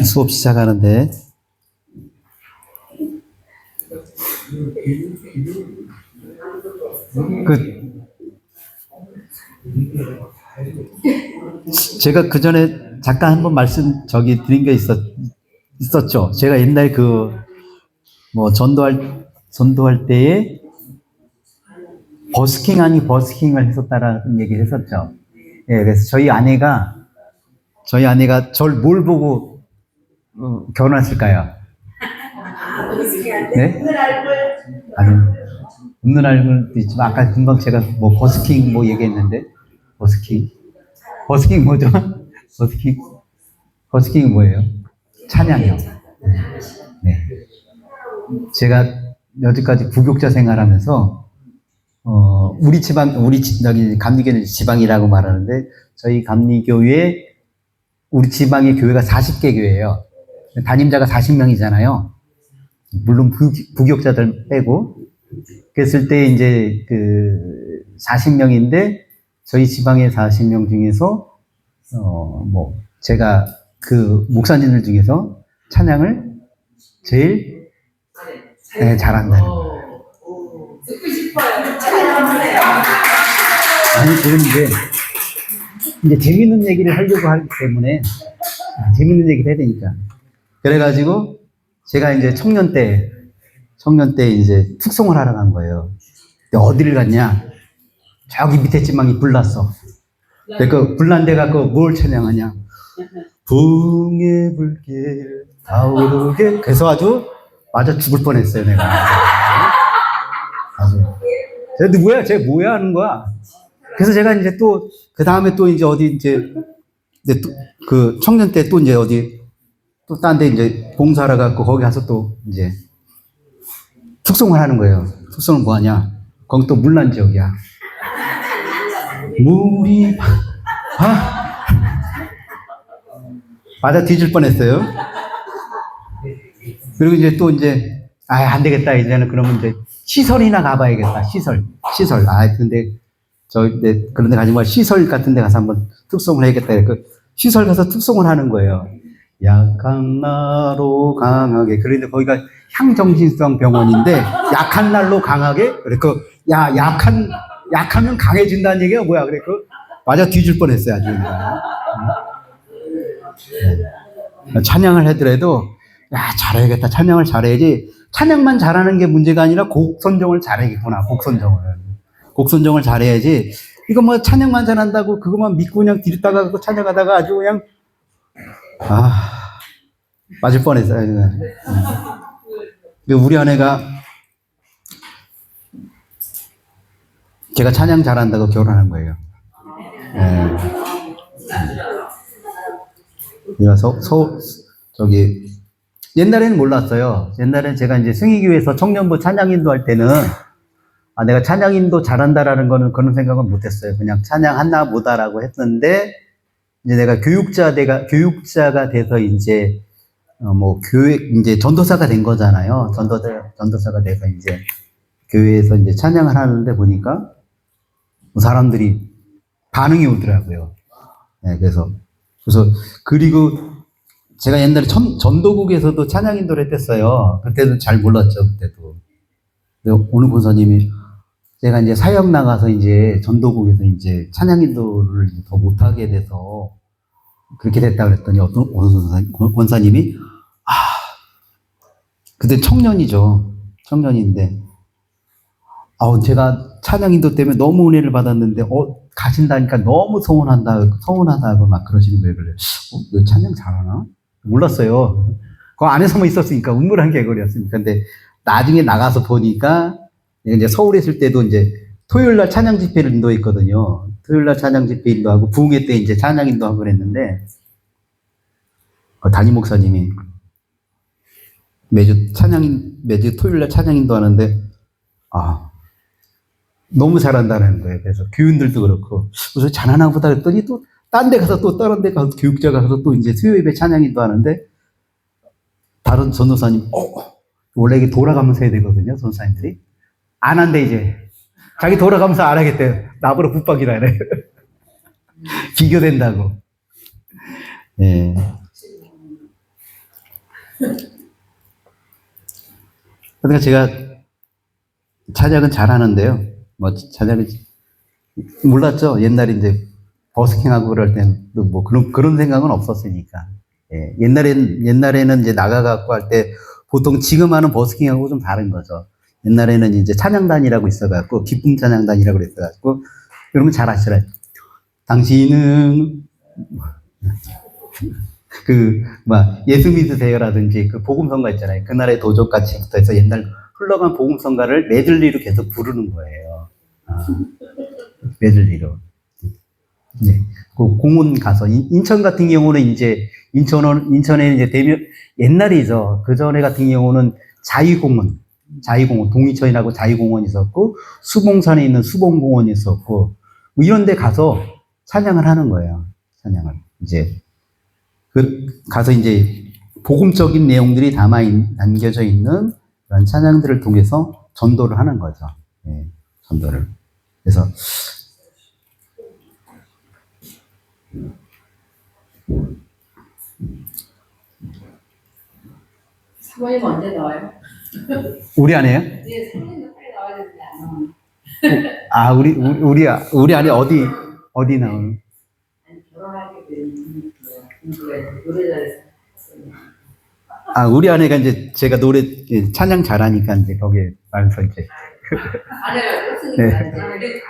수업 시작하는데 제가 그 전에 잠깐 한번 말씀 드린 게 있었죠. 제가 옛날 전도할 때에 버스킹 아니 버스킹을 했었다라는 얘기를 했었죠. 예, 그래서 저희 아내가 절 뭘 보고 결혼했을까요? 네? 아니, 없는 알고도 있지만 아까 금방 제가 버스킹 얘기했는데 버스킹 뭐죠? 버스킹이 뭐예요? 찬양이요. 네. 제가 여태까지 부교육자 생활하면서 여기 감리교는 지방이라고 말하는데 저희 감리교회 우리 지방의 교회가 40개 교회예요. 담임자가 40명이잖아요. 물론 부교육자들 빼고. 그랬을 때 이제 40명인데 저희 지방의 40명 중에서 제가 목사님들 중에서 찬양을 제일 잘한다는 거예요. 듣고 싶어요. 아니, 그런데 이제 재밌는 얘기를 하려고 하기 때문에 재밌는 얘기를 해야 되니까. 그래가지고 제가 이제 청년 때 이제 특송을 하러 간 거예요. 근데 어디를 갔냐? 저기 밑에 지방이 불났어. 그 불난 데가 뭘 찬양하냐? 붕의 불길 타오르게. 그래서 아주 맞아 죽을 뻔했어요, 내가. 아주. 쟤 뭐야 하는 거야. 그래서 제가 이제 또 그 다음에 또 이제 어디 또 청년 때 또 이제 어디 또 딴 데 이제 봉사하러 가고 거기 가서 또 이제 특송을 하는 거예요. 특송은 뭐 하냐? 거기 또 물난 지역이야. 물이 맞아 뒤질 뻔했어요. 그리고 이제 또 이제 안 되겠다 이제는 그러면 이제 시설이나 가봐야겠다. 시설. 근데 그런데 가지 말 시설 같은 데 가서 한번 특송을 해야겠다. 시설 가서 특송을 하는 거예요. 약한 나로 강하게. 그런데 거기가 향정신성 병원인데 약한 날로 강하게. 약하면 강해진다는 얘기가 뭐야? 맞아 뒤질 뻔했어요. 아주. 찬양을 하더라도 잘해야겠다. 찬양을 잘해야지. 찬양만 잘하는 게 문제가 아니라 곡 선정을 잘해야겠구나. 곡 선정을 잘해야지. 이거 찬양만 잘한다고 그것만 믿고 그냥 뒤로다가 찬양하다가 아주 그냥 맞을 뻔했어요. 우리 아내가 제가 찬양 잘한다고 결혼한 거예요. 그래서 옛날에는 몰랐어요. 옛날엔 제가 이제 승희교회에서 청년부 찬양인도 할 때는 내가 찬양인도 잘한다라는 그런 생각은 못했어요. 그냥 찬양하나 보다라고 했는데 이제 내가 교육자가 돼서 이제 이제 전도사가 된 거잖아요. 전도사가 돼서 이제 교회에서 이제 찬양을 하는데 보니까 사람들이 반응이 오더라고요. 네, 그래서 그리고 제가 옛날에 전도국에서도 찬양인도를 했댔어요. 그때도 잘 몰랐죠, 그때도. 근데 어느 권사님이 제가 이제 사역 나가서 이제 전도국에서 이제 찬양인도를 더 못하게 돼서 그렇게 됐다 그랬더니 어느 권사님이 그때 청년인데 제가 찬양인도 때문에 너무 은혜를 받았는데 가신다니까 너무 서운하다고 막 그러시는 거예요. 너 찬양 잘하나? 몰랐어요. 그 안에서만 있었으니까 우물한 개걸이었으니까. 근데 나중에 나가서 보니까 이제 서울에 있을 때도 이제 토요일날 찬양 집회를 인도했거든요. 토요일날 찬양 집회 인도하고 부흥회 때 이제 찬양 인도하고 그랬는데 담임 목사님이 매주 토요일날 찬양 인도하는데 너무 잘한다는 거예요. 그래서 교인들도 그렇고 그래서 잘하나 보다 그랬더니 또 다른 데 가서 교육자가 가서 또 이제 수요 예배 찬양 인도하는데 다른 전도사님 원래 이게 돌아가면서 해야 되거든요. 전도사님들이 안 한대 이제 자기 돌아가면서 안 하겠대요. 나보러 붙박이라 그래. 비교된다고. 예. 그러니까 제가 찬양은 잘하는데요. 뭐 찬양은 몰랐죠. 옛날에 이제 버스킹하고 그럴 때는 뭐 그런 생각은 없었으니까. 예. 옛날에는 이제 나가갖고 할 때 보통 지금 하는 버스킹하고 좀 다른 거죠. 옛날에는 이제 찬양단이라고 있어갖고, 기쁨 찬양단이라고 그랬어갖고, 여러분 잘 아시잖아요. 당신은, 예수 믿으세요라든지 그 복음성가 있잖아요. 그날의 도적같이부터 해서 옛날 흘러간 복음성가를 메들리로 계속 부르는 거예요. 메들리로. 네. 그 공원 가서, 인천 같은 경우는 이제, 인천에 이제 옛날이죠. 그 전에 같은 경우는 자유공원, 동이천이라고 자유공원이 있었고, 수봉산에 있는 수봉공원이 있었고, 뭐 이런 데 가서 찬양을 하는 거예요. 찬양을. 이제, 가서 이제, 복음적인 내용들이 담겨져 있는 그런 찬양들을 통해서 전도를 하는 거죠. 예, 전도를. 그래서, 사모님 언제 나와요? 우리 아내요? 네, 사모님도 빨리 나와야 되는데 안 나와요. 우리 아내 어디 나오는? 아니, 결혼하게 된 인구가 노래자에서 우리 아내가 이제 제가 찬양 잘하니까 이제 거기에 와서 이제. 아내가 없으니까 네. 이제 우리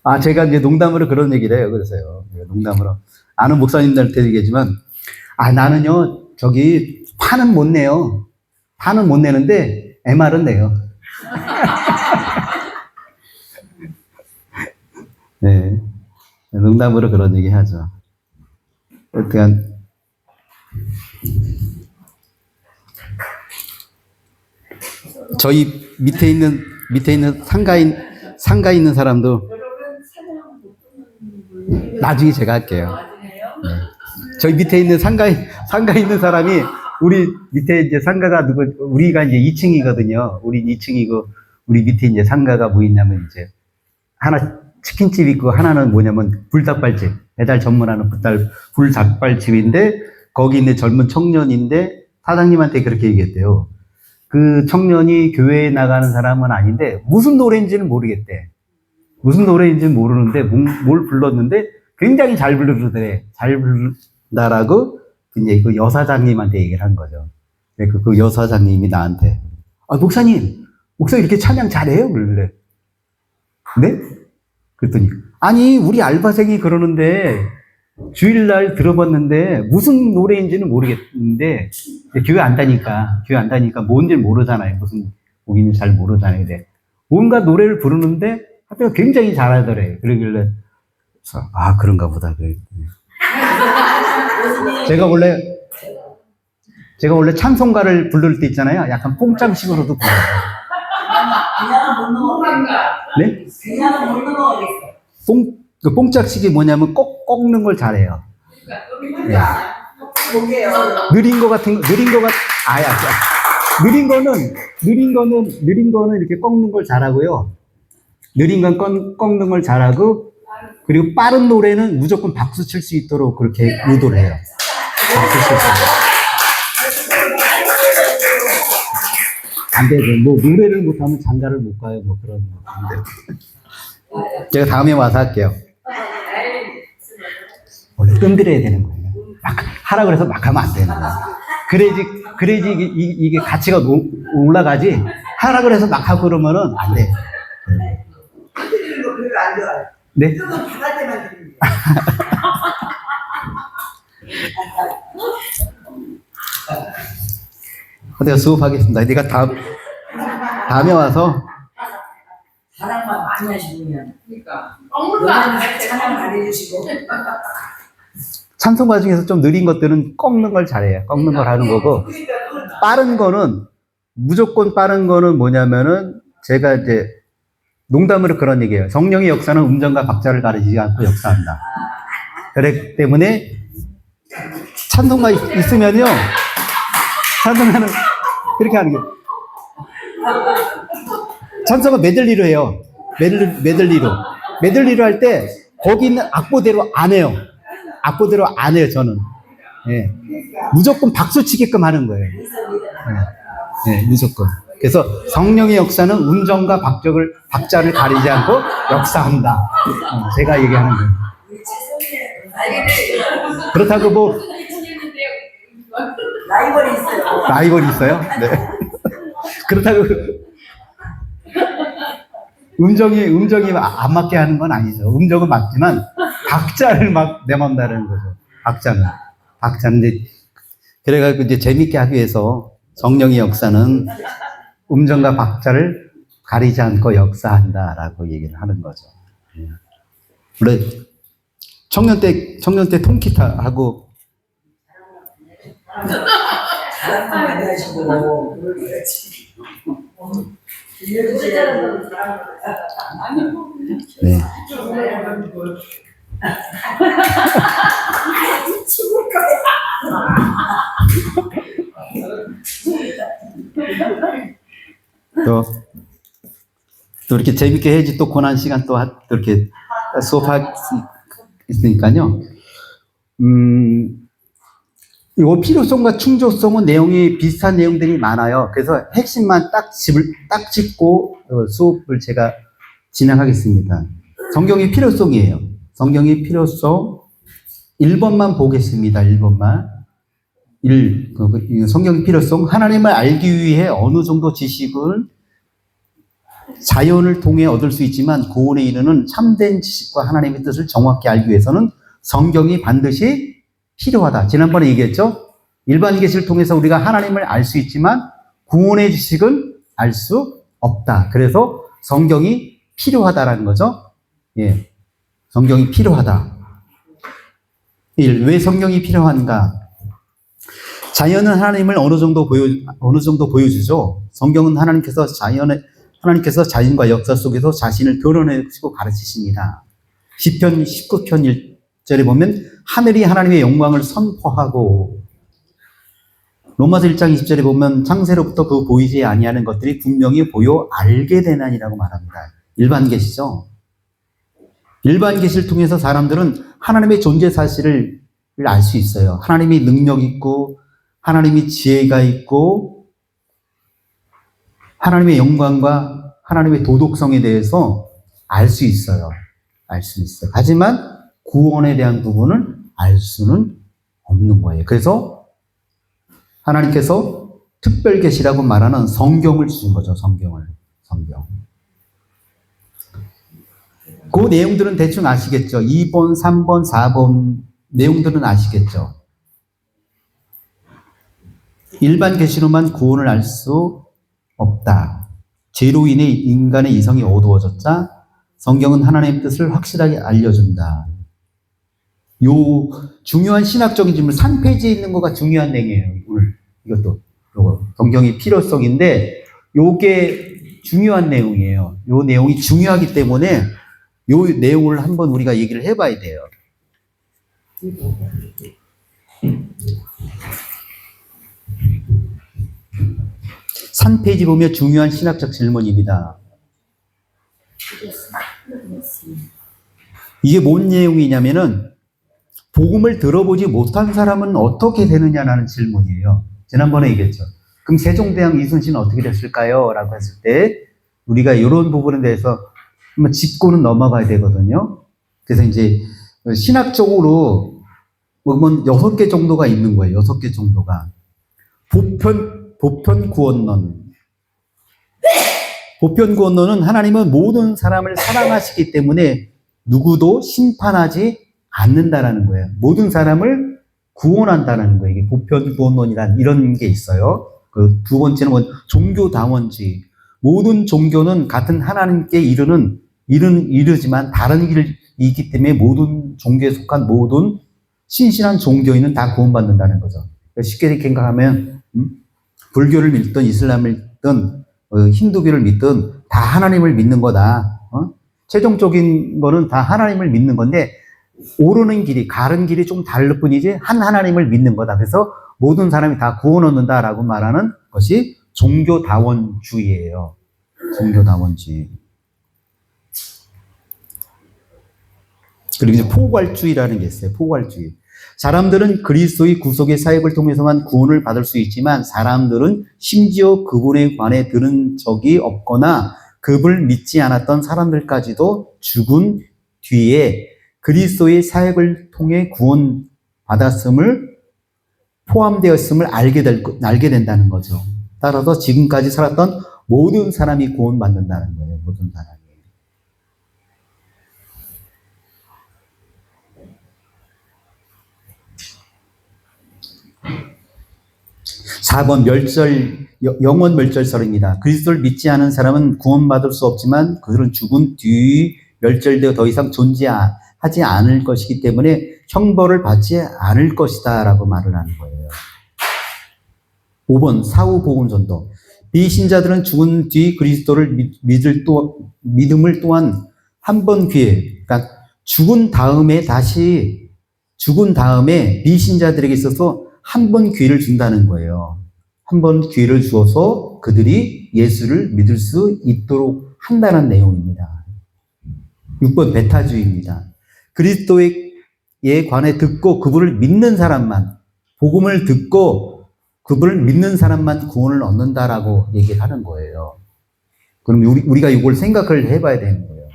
빨리 제가 이제 농담으로 그런 얘기를 해요. 그래서요. 농담으로. 아는 목사님들한테 얘기하지만, 나는요, 판은 못 내요. 판은 못 내는데, MR은 내요. 네. 농담으로 그런 얘기 하죠. 그러니까, 저희 밑에 있는 상가에 있는 사람도 나중에 제가 할게요. 네. 저희 밑에 있는 상가에 있는 사람이 우리 밑에 이제 상가가 우리가 이제 2층이거든요. 우리 2층이고 우리 밑에 이제 상가가 뭐 있냐면 이제 하나 치킨집 있고 하나는 뭐냐면 불닭발집, 배달 전문하는 불닭발집인데 거기 있는 젊은 청년인데 사장님한테 그렇게 얘기했대요. 그 청년이 교회에 나가는 사람은 아닌데 무슨 노래인지는 모르겠대. 무슨 노래인지는 모르는데 뭘 불렀는데 굉장히 잘 부르더래. 잘 부른다라고 이제 그 여사장님한테 얘기를 한 거죠. 그 여사장님이 나한테 목사님 이렇게 찬양 잘해요? 그러길래 네? 그랬더니 아니 우리 알바생이 그러는데 주일날 들어봤는데 무슨 노래인지는 모르겠는데 교회 안 다니까 뭔지 모르잖아요. 무슨 곡인지 잘 모르잖아요. 근데 뭔가 노래를 부르는데 하여튼 굉장히 잘하더래. 그러길래 그런가 보다. 제가 원래 찬송가를 부를 때 있잖아요. 약간 뽕짱식으로도 불러요. 그냥은 못 넘어가겠어. 네? 그냥은 못 넘어가겠어. 그 뽕짝식이 뭐냐면 꺾는 걸 잘해요. 네. 느린 거는 이렇게 꺾는 걸 잘하고요. 느린 건 꺾는 걸 잘하고, 그리고 빠른 노래는 무조건 박수 칠 수 있도록 그렇게 유도를 해요. 박수 칠 수 있도록. 안 되죠. 뭐, 노래를 못하면 장가를 못 가요. 뭐, 그런 거. 안 돼요. 제가 다음에 와서 할게요. 원래 끈들여야 되는 거예요. 하라 그래서 막 하면 안 되는 거예요. 그래야지 이게 가치가 올라가지. 하라 그래서 막 하고 그러면은 안 돼. 드리는 거 별로 안 좋아요. 네? 조금 받을 때만 드립니다. 내가 수업하겠습니다. 네가 다음에 와서 자랑만 많이 하시면 그러니까 아무도 안 해. 찬양 안 해주시고 찬송가 중에서 좀 느린 것들은 꺾는 걸 잘해요. 꺾는 걸 하는 거고, 무조건 빠른 거는 뭐냐면은, 제가 이제, 농담으로 그런 얘기예요. 성령의 역사는 음정과 박자를 가리지 않고 역사한다. 그렇기 때문에, 찬송가 있으면요, 찬송가는 그렇게 하는 게. 찬송가 메들리로 해요. 메들리로. 메들리로 할 때 거기 있는 악보대로 안 해요. 악보대로 안 해요, 저는. 예. 무조건 박수 치게끔 하는 거예요. 예, 무조건. 그래서 성령의 역사는 음정과 박자를 가리지 않고 역사한다. 제가 얘기하는 거예요. 그렇다고 뭐 라이벌이 있어요. 라이벌이 있어요? 네. 그렇다고 음정이 안 맞게 하는 건 아니죠. 음정은 맞지만 박자를 막 내만다는 거죠. 박자는 이제 그래가지고 이제 재밌게 하기 위해서 성령의 역사는 음정과 박자를 가리지 않고 역사한다라고 얘기를 하는 거죠. 원래 청년 때 통기타 하고 자랑만 많이 하시고 네. 죽을 거야. 또 이렇게 재밌게 해야지 또 고난 시간 또 이렇게 수업할 수 있으니까요. 이 필요성과 충족성은 내용이 비슷한 내용들이 많아요. 그래서 핵심만 딱 짚고 수업을 제가 진행하겠습니다. 성경의 필요성이에요. 성경의 필요성 1번만 보겠습니다. 1번만. 성경의 필요성. 하나님을 알기 위해 어느 정도 지식을 자연을 통해 얻을 수 있지만 구원에 이르는 참된 지식과 하나님의 뜻을 정확히 알기 위해서는 성경이 반드시 필요하다. 지난번에 얘기했죠? 일반 계시를 통해서 우리가 하나님을 알 수 있지만 구원의 지식은 알 수 없다. 그래서 성경이 필요하다라는 거죠. 예. 성경이 필요하다. 왜 성경이 필요한가? 자연은 하나님을 어느 정도 보여주죠. 성경은 하나님께서 자연과 역사 속에서 자신을 드러내시고 가르치십니다. 시편 19편 1절에 보면 하늘이 하나님의 영광을 선포하고, 로마서 1장 20절에 보면 창세로부터 그 보이지 아니하는 것들이 분명히 보여 알게 되나니라고 말합니다. 일반 계시죠. 일반 계시를 통해서 사람들은 하나님의 존재 사실을 알 수 있어요. 하나님이 능력 있고 하나님이 지혜가 있고 하나님의 영광과 하나님의 도덕성에 대해서 알 수 있어요. 알 수 있어요. 하지만 구원에 대한 부분은 알 수는 없는 거예요. 그래서 하나님께서 특별 계시라고 말하는 성경을 주신 거죠. 성경. 그 내용들은 대충 아시겠죠. 2번, 3번, 4번 내용들은 아시겠죠. 일반 계시로만 구원을 알 수 없다. 죄로 인해 인간의 이성이 어두워졌자 성경은 하나님의 뜻을 확실하게 알려준다. 요 중요한 신학적인 질문 3페이지에 있는 거가 중요한 내용이에요. 오늘 이것도 요거 성경의 필요성인데 요게 중요한 내용이에요. 요 내용이 중요하기 때문에 요 내용을 한번 우리가 얘기를 해봐야 돼요. 3페이지 보면 중요한 신학적 질문입니다. 이게 뭔 내용이냐면은 복음을 들어보지 못한 사람은 어떻게 되느냐라는 질문이에요. 지난번에 얘기했죠. 그럼 세종대왕 이순신은 어떻게 됐을까요? 라고 했을 때 우리가 이런 부분에 대해서 한번 짚고는 넘어가야 되거든요. 그래서 이제 신학적으로 보면 6개 정도가 있는 거예요. 6개 정도가. 보편 구원론. 보편 구원론은 하나님은 모든 사람을 사랑하시기 때문에 누구도 심판하지 않는다라는 거예요. 모든 사람을 구원한다는 거예요. 이게 보편 구원론이란 이런 게 있어요. 그 두 번째는 종교다원주의. 모든 종교는 같은 하나님께 이르지만 다른 길이기 때문에 모든 종교에 속한 모든 신실한 종교인은 다 구원받는다는 거죠. 쉽게 생각하면 불교를 믿든 이슬람을 믿든 힌두교를 믿든 다 하나님을 믿는 거다. 최종적인 거는 다 하나님을 믿는 건데 오르는 길이, 가는 길이 좀 다를 뿐이지 한 하나님을 믿는 거다. 그래서 모든 사람이 다 구원 얻는다라고 말하는 것이 종교다원주의예요. 종교다원주의. 그리고 이제 포괄주의라는 게 있어요. 포괄주의. 사람들은 그리스도의 구속의 사역을 통해서만 구원을 받을 수 있지만 사람들은 심지어 그분에 관해 들은 적이 없거나 그분을 믿지 않았던 사람들까지도 죽은 뒤에 그리스도의 사역을 통해 구원받았음을 포함되었음을 알게 된다는 거죠. 따라서 지금까지 살았던 모든 사람이 구원받는다는 거예요. 모든 사람이. 4번 영원 멸절설입니다. 그리스도를 믿지 않은 사람은 구원받을 수 없지만 그들은 죽은 뒤 멸절되어 더 이상 존재하지 않을 것이기 때문에 형벌을 받지 않을 것이다 라고 말을 하는 거예요. 5번 사후 복음 전도. 비신자들은 죽은 뒤 그리스도를 믿음을 또한 한 번 기회, 그러니까 죽은 다음에 비신자들에게 있어서 한 번 기회를 준다는 거예요. 한 번 기회를 주어서 그들이 예수를 믿을 수 있도록 한다는 내용입니다. 6번 베타주의입니다. 그리스도에 관해 듣고 그분을 믿는 사람만, 복음을 듣고 그분을 믿는 사람만 구원을 얻는다라고 얘기를 하는 거예요. 그럼 우리가 이걸 생각을 해봐야 되는 거예요.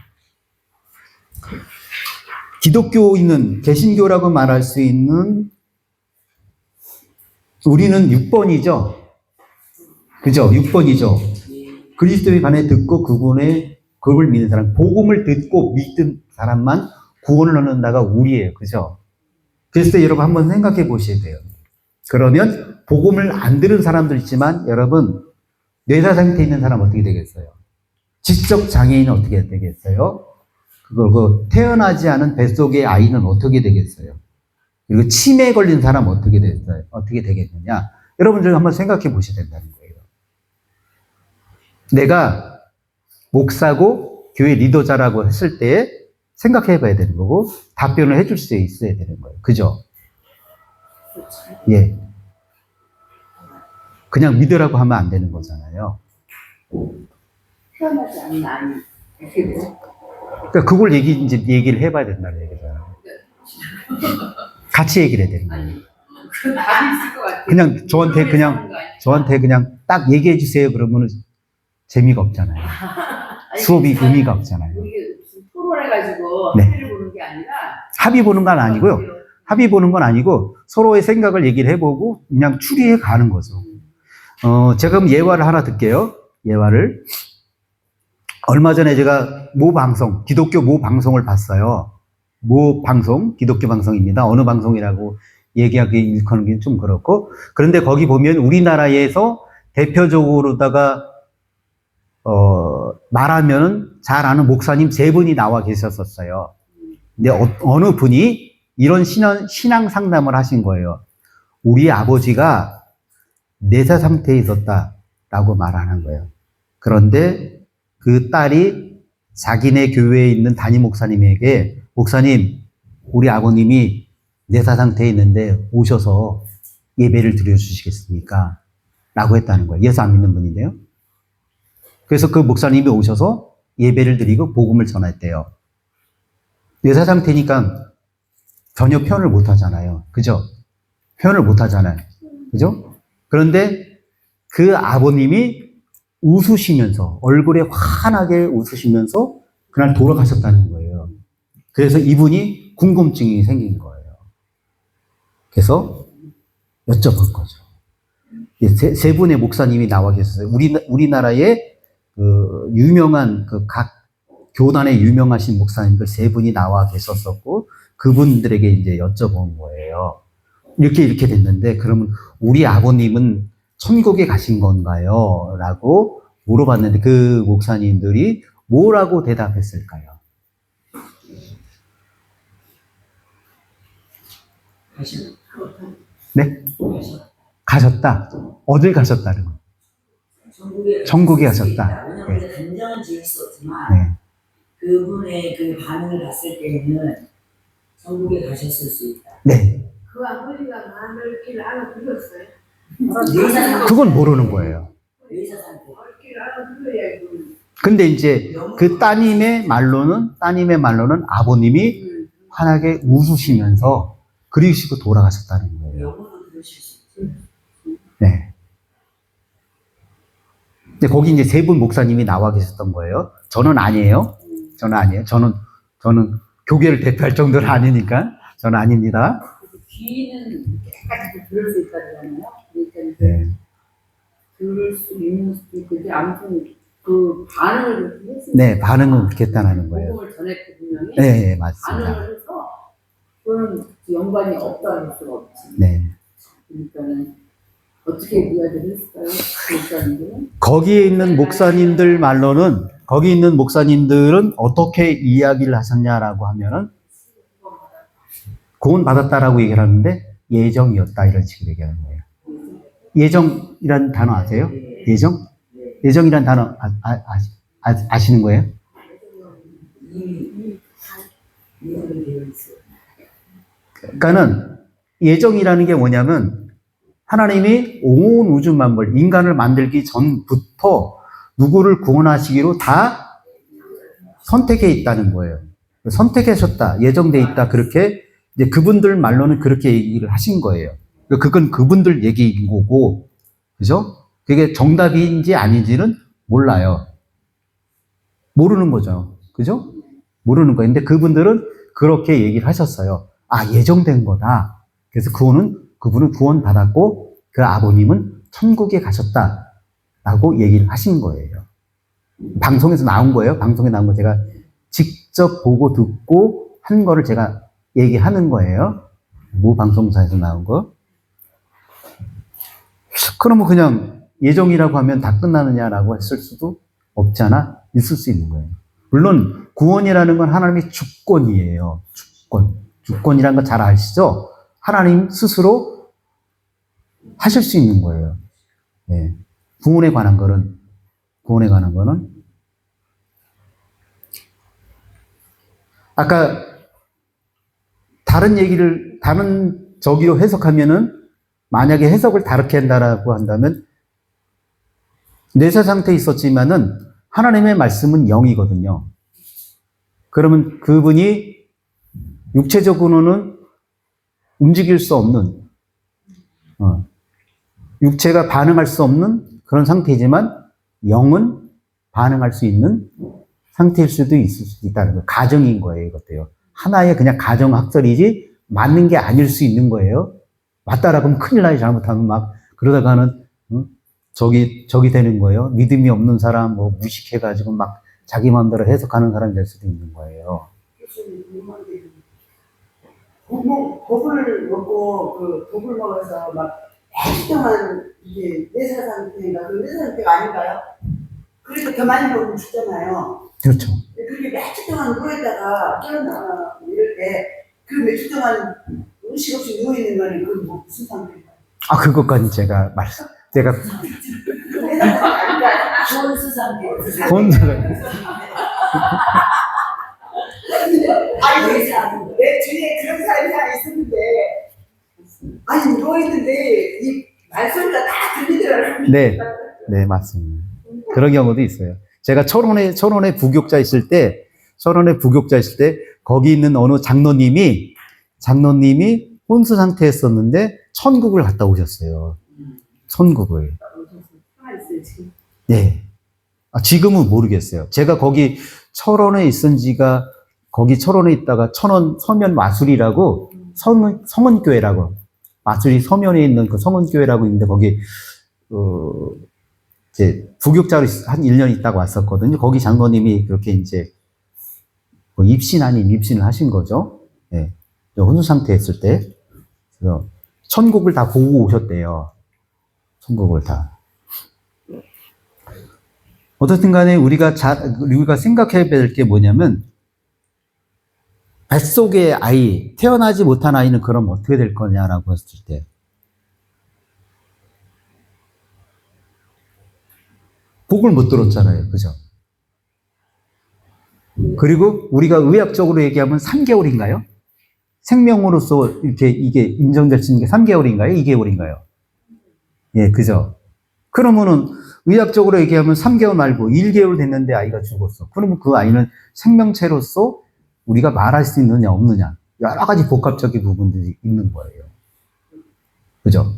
기독교인은 개신교라고 말할 수 있는 우리는 6번이죠. 그죠? 6번이죠. 그리스도에 관해 듣고 그분을 믿는 사람, 복음을 듣고 믿는 사람만 구원을 얻는다가 우리예요. 그죠? 그래서 여러분 한번 생각해 보셔야 돼요. 그러면 복음을 안 들은 사람들 있지만 여러분 뇌사 상태에 있는 사람 어떻게 되겠어요? 지적 장애인은 어떻게 되겠어요? 태어나지 않은 뱃속의 아이는 어떻게 되겠어요? 그리고 치매에 걸린 사람 어떻게 되겠느냐? 여러분들 한번 생각해 보셔야 된다는 거예요. 내가 목사고 교회 리더자라고 했을 때 생각해 봐야 되는 거고 답변을 해줄 수 있어야 되는 거예요. 그죠? 예. 그냥 믿으라고 하면 안 되는 거잖아요. 태어나지 않는 아이. 그러니까 그걸 얘기를 해봐야 된다는 얘기잖아요. 같이 얘기를 해야 되는 거예요. 그 답이 있을 것 같아요. 그냥 저한테 그냥 딱 얘기해 주세요. 그러면 재미가 없잖아요. 수업이 의미가 없잖아요. 이게 무슨 토론해가지고 네. 합의를 보는 게 아니라 합의 보는 건 아니고요. 합의 보는 건 아니고 서로의 생각을 얘기를 해보고 그냥 추리해 가는 거죠. 제가 그럼 예화를 하나 들게요. 예화를. 얼마 전에 제가 기독교 모 방송을 봤어요. 모 방송, 기독교 방송입니다. 어느 방송이라고 얘기하기 일컫는 좀 그렇고. 그런데 거기 보면 우리나라에서 대표적으로다가, 말하면 잘 아는 목사님 3분이 나와 계셨었어요. 근데 어느 분이 이런 신앙 상담을 하신 거예요. 우리 아버지가 내사 상태에 있었다라고 말하는 거예요. 그런데 그 딸이 자기네 교회에 있는 담임 목사님에게 목사님, 우리 아버님이 내사 상태에 있는데 오셔서 예배를 드려주시겠습니까? 라고 했다는 거예요. 예수 안 믿는 분인데요. 그래서 그 목사님이 오셔서 예배를 드리고 복음을 전했대요. 내사 상태니까 전혀 표현을 못 하잖아요. 그죠? 표현을 못 하잖아요. 그죠? 그런데 그 아버님이 웃으시면서, 얼굴에 환하게 웃으시면서 그날 돌아가셨다는 거예요. 그래서 이분이 궁금증이 생긴 거예요. 그래서 여쭤본 거죠. 세 분의 목사님이 나와 계셨어요. 우리나라에 그 유명한 각 교단에 유명하신 목사님들 3분이 나와 계셨었고 그분들에게 이제 여쭤본 거예요. 이렇게 됐는데 그러면 우리 아버님은 천국에 가신 건가요? 라고 물어봤는데 그 목사님들이 뭐라고 대답했을까요? 네? 가셨다. 어딜 가셨다는 거? 천국에 가셨다. 왜냐면 우리가 감정은 지을 수 없지만 네. 그분의 그 반응을 봤을 때는 천국에 가셨을 수 있다. 네. 그 아버지가 마늘길 알아들었어요. 내사 그건 모르는 거예요. 내사 상태. 길 알아들어야 근데 이제 그 따님의 말로는 아버님이 환하게 웃으시면서 그리시고 돌아가셨다는 거예요. 영어로 들으실 수 있어요. 네. 근데 거기 이제 세 분 목사님이 나와 계셨던 거예요. 저는 아니에요. 저는 교계를 대표할 정도는 아니니까. 저는 아닙니다. 귀는 깨끗하게 들을 수 있다잖아요. 그러니까 네. 들을 수 있는 수도 있고, 이제 아무튼 그 반응을 그렇게 했어요. 네, 반응은 그렇게 했다는 거예요. 복음을 전했고 분명히 네, 네, 맞습니다. 반응을 해서 그런 연관이 없다는 수가 없지. 네. 그러니까는 어떻게 이야기를 했을까요? 목사님들은? 거기 있는 목사님들은 어떻게 이야기를 하셨냐라고 하면은 구원 받았다라고 얘기를 하는데 예정이었다 이런 식으로 얘기하는 거예요. 예정이란 단어 아세요? 예정? 예정이란 단어 아시는 거예요? 이미 되어 있어요. 그러니까는 예정이라는 게 뭐냐면 하나님이 온 우주 만물, 인간을 만들기 전부터 누구를 구원하시기로 다 선택해 있다는 거예요. 선택하셨다, 예정돼 있다, 그렇게 이제 그분들 말로는 그렇게 얘기를 하신 거예요. 그건 그분들 얘기인 거고, 그죠? 그게 정답인지 아닌지는 몰라요. 모르는 거죠. 그죠? 모르는 거예요. 근데 그분들은 그렇게 얘기를 하셨어요. 아, 예정된 거다. 그래서 그분은 구원받았고, 그 아버님은 천국에 가셨다라고 얘기를 하신 거예요. 방송에서 나온 거예요. 방송에 나온 거 제가 직접 보고 듣고 한 거를 제가 얘기하는 거예요. 모 방송사에서 나온 거. 그러면 그냥 예정이라고 하면 다 끝나느냐라고 했을 수도 없잖아. 있을 수 있는 거예요. 물론 구원이라는 건 하나님의 주권이에요. 주권이라는 거 잘 아시죠? 하나님 스스로 하실 수 있는 거예요. 네. 구원에 관한 거는 아까 다른 저기로 해석하면은 만약에 해석을 다르게 한다라고 한다면 뇌사 상태에 있었지만은 하나님의 말씀은 영이거든요. 그러면 그분이 육체적으로는 움직일 수 없는, 육체가 반응할 수 없는 그런 상태이지만 영은 반응할 수 있는 상태일 수도 있을 수 있다는 거예요. 가정인 거예요, 이것도요. 하나의 그냥 가정학설이지 맞는 게 아닐 수 있는 거예요. 맞다라고 하면 큰일 나요. 잘못하면 막 그러다가는 저기 되는 거예요. 믿음이 없는 사람 뭐 무식해가지고 막 자기 마음대로 해석하는 사람이 될 수도 있는 거예요. 독을 먹어서 막 매주동안 이게 뇌사 상태인가 그 뇌사 상태가 아닌가요? 그래서 더 많이 먹으면 죽잖아요. 그렇죠. 그렇게 며칠 동안 누워있다가 깨어나 이럴 때 그 며칠 동안 의식 없이 누워있는 거는 그 무슨 상태인가요? 아, 그것까지 제가 혼수 상태. 아니 내 주위에 그런 사람이 하나 있었는데 아니 누워있는데 이 말소리가 다 들리더라고요. 네, 맞습니다. 그런 경우도 있어요. 제가 철원에 부교육자 있을 때 거기 있는 어느 장로님이 혼수 상태였었는데 천국을 갔다 오셨어요. 천국을. 네. 아, 지금은 모르겠어요. 제가 거기 철원에 있은 지가 거기 철원에 있다가 천원 서면 마술이라고 성은교회라고 마술이 서면에 있는 그 성은교회라고 있는데 거기 이제 부교육자로 한 1년 있다가 왔었거든요. 거기 장로님이 그렇게 이제 뭐 입신 아닌 입신을 하신 거죠. 네. 혼수 상태에 있을 때. 그래서 천국을 다 보고 오셨대요. 천국을 다. 어떻든 간에 우리가 생각해야 될 게 뭐냐면 뱃속의 아이, 태어나지 못한 아이는 그럼 어떻게 될 거냐라고 했을 때 복을 못 들었잖아요. 그죠? 그리고 우리가 의학적으로 얘기하면 3개월인가요? 생명으로서 이게 인정될 수 있는 게 3개월인가요? 2개월인가요? 예, 그죠? 그러면은 의학적으로 얘기하면 3개월 말고 1개월 됐는데 아이가 죽었어. 그러면 그 아이는 생명체로서 우리가 말할 수 있느냐 없느냐 여러 가지 복합적인 부분들이 있는 거예요. 그죠?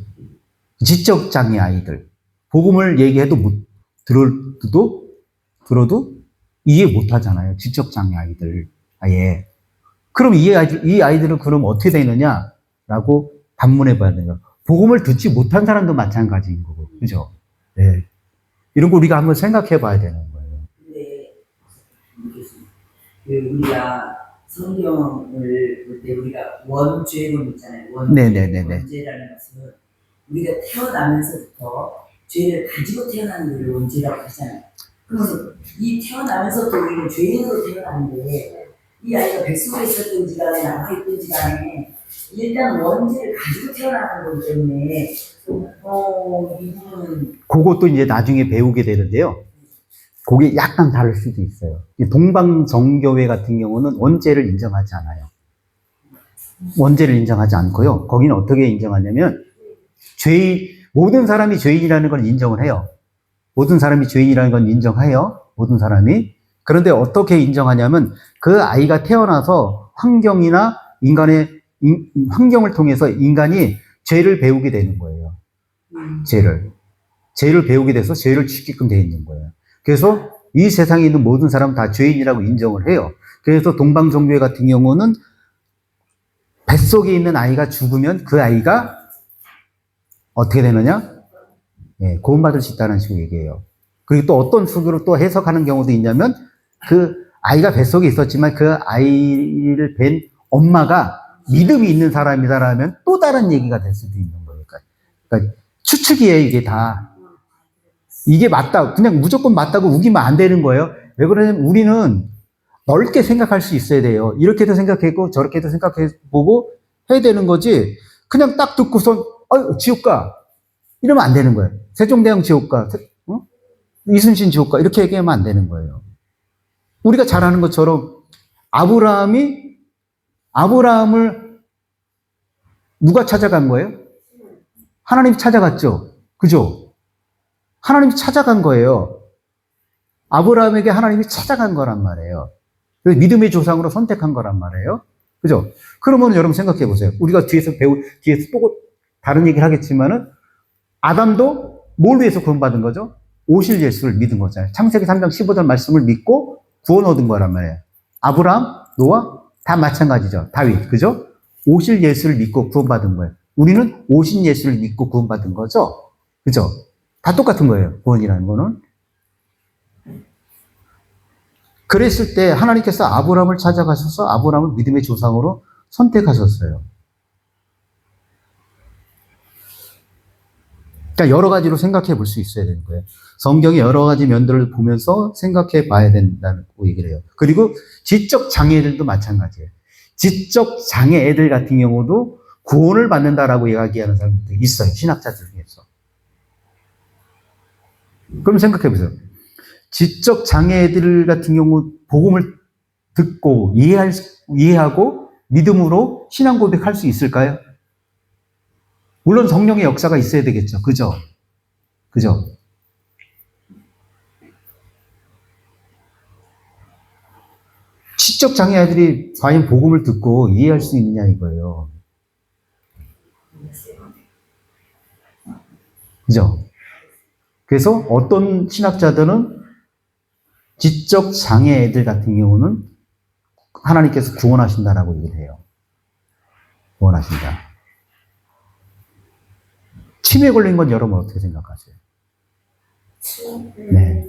지적장애 아이들 복음을 얘기해도 들어도 이해 못 하잖아요. 지적장애 아이들 아예. 그럼 이 아이들은 그럼 어떻게 되느냐라고 반문해 봐야 돼요. 복음을 듣지 못한 사람도 마찬가지인 거고, 그죠? 네. 이런 거 우리가 한번 생각해 봐야 되는 거예요. 근데 우리가 성경을 볼 때 우리가 원죄론 있잖아요. 네네네네. 원죄라는 것은 우리가 태어나면서부터 죄를 가지고 태어나는 것을 원죄라고 하잖아요. 그래서 이 태어나면서부터 우리는 죄인으로 태어나는데 이 아이가 뱃속에 있었든지 간에 남아있든지 간에 일단 원죄를 가지고 태어나는 거기 때문에 이 부분은 그것도 이제 나중에 배우게 되는데요. 그게 약간 다를 수도 있어요. 동방정교회 같은 경우는 원죄를 인정하지 않아요. 원죄를 인정하지 않고요. 거기는 어떻게 인정하냐면 모든 사람이 죄인이라는 걸 인정을 해요. 모든 사람이 죄인이라는 건 인정해요. 모든 사람이. 그런데 어떻게 인정하냐면 그 아이가 태어나서 환경이나 환경을 통해서 인간이 죄를 배우게 되는 거예요. 죄를 배우게 돼서 죄를 지게끔 되어 있는 거예요. 그래서 이 세상에 있는 모든 사람은 다 죄인이라고 인정을 해요. 그래서 동방정교회 같은 경우는 뱃속에 있는 아이가 죽으면 그 아이가 어떻게 되느냐? 예, 구원받을 수 있다는 식으로 얘기해요. 그리고 또 어떤 식으로 또 해석하는 경우도 있냐면 그 아이가 뱃속에 있었지만 그 아이를 뵌 엄마가 믿음이 있는 사람이다라면 또 다른 얘기가 될 수도 있는 거예요. 그러니까 추측이에요, 이게 다. 이게 맞다, 그냥 무조건 맞다고 우기면 안 되는 거예요. 왜 그러냐면 우리는 넓게 생각할 수 있어야 돼요. 이렇게도 생각했고 저렇게도 생각해보고 해야 되는 거지. 그냥 딱 듣고선 지옥 가 이러면 안 되는 거예요. 세종대왕 지옥 가, 이순신 지옥 가 이렇게 얘기하면 안 되는 거예요. 우리가 잘 아는 것처럼 아브라함을 누가 찾아간 거예요? 하나님이 찾아갔죠. 그죠? 하나님이 찾아간 거예요. 아브라함에게 하나님이 찾아간 거란 말이에요. 그래서 믿음의 조상으로 선택한 거란 말이에요. 그죠? 그러면 여러분 생각해 보세요. 우리가 뒤에서 또 다른 얘기를 하겠지만은 아담도 뭘 위해서 구원받은 거죠? 오실 예수를 믿은 거잖아요. 창세기 3장 15절 말씀을 믿고 구원 얻은 거란 말이에요. 아브라함, 노아 다 마찬가지죠. 다윗, 그죠? 오실 예수를 믿고 구원받은 거예요. 우리는 오신 예수를 믿고 구원받은 거죠. 그죠? 다 똑같은 거예요. 구원이라는 거는. 그랬을 때 하나님께서 아브라함을 찾아가셔서 아브라함을 믿음의 조상으로 선택하셨어요. 그러니까 여러 가지로 생각해 볼 수 있어야 되는 거예요. 성경의 여러 가지 면들을 보면서 생각해 봐야 된다고 얘기를 해요. 그리고 지적 장애들도 마찬가지예요. 지적 장애 애들 같은 경우도 구원을 받는다라고 이야기하는 사람들도 있어요. 신학자들 중에서. 그럼 생각해 보세요. 지적 장애 애들 같은 경우 복음을 듣고 이해하고 믿음으로 신앙 고백할 수 있을까요? 물론 성령의 역사가 있어야 되겠죠. 그죠? 그죠? 지적 장애 아이들이 과연 복음을 듣고 이해할 수 있느냐 이거예요. 그죠? 그래서 어떤 신학자들은 지적 장애 애들 같은 경우는 하나님께서 구원하신다라고 얘기를 해요. 구원하신다. 치매 걸린 건 여러분 어떻게 생각하세요? 네.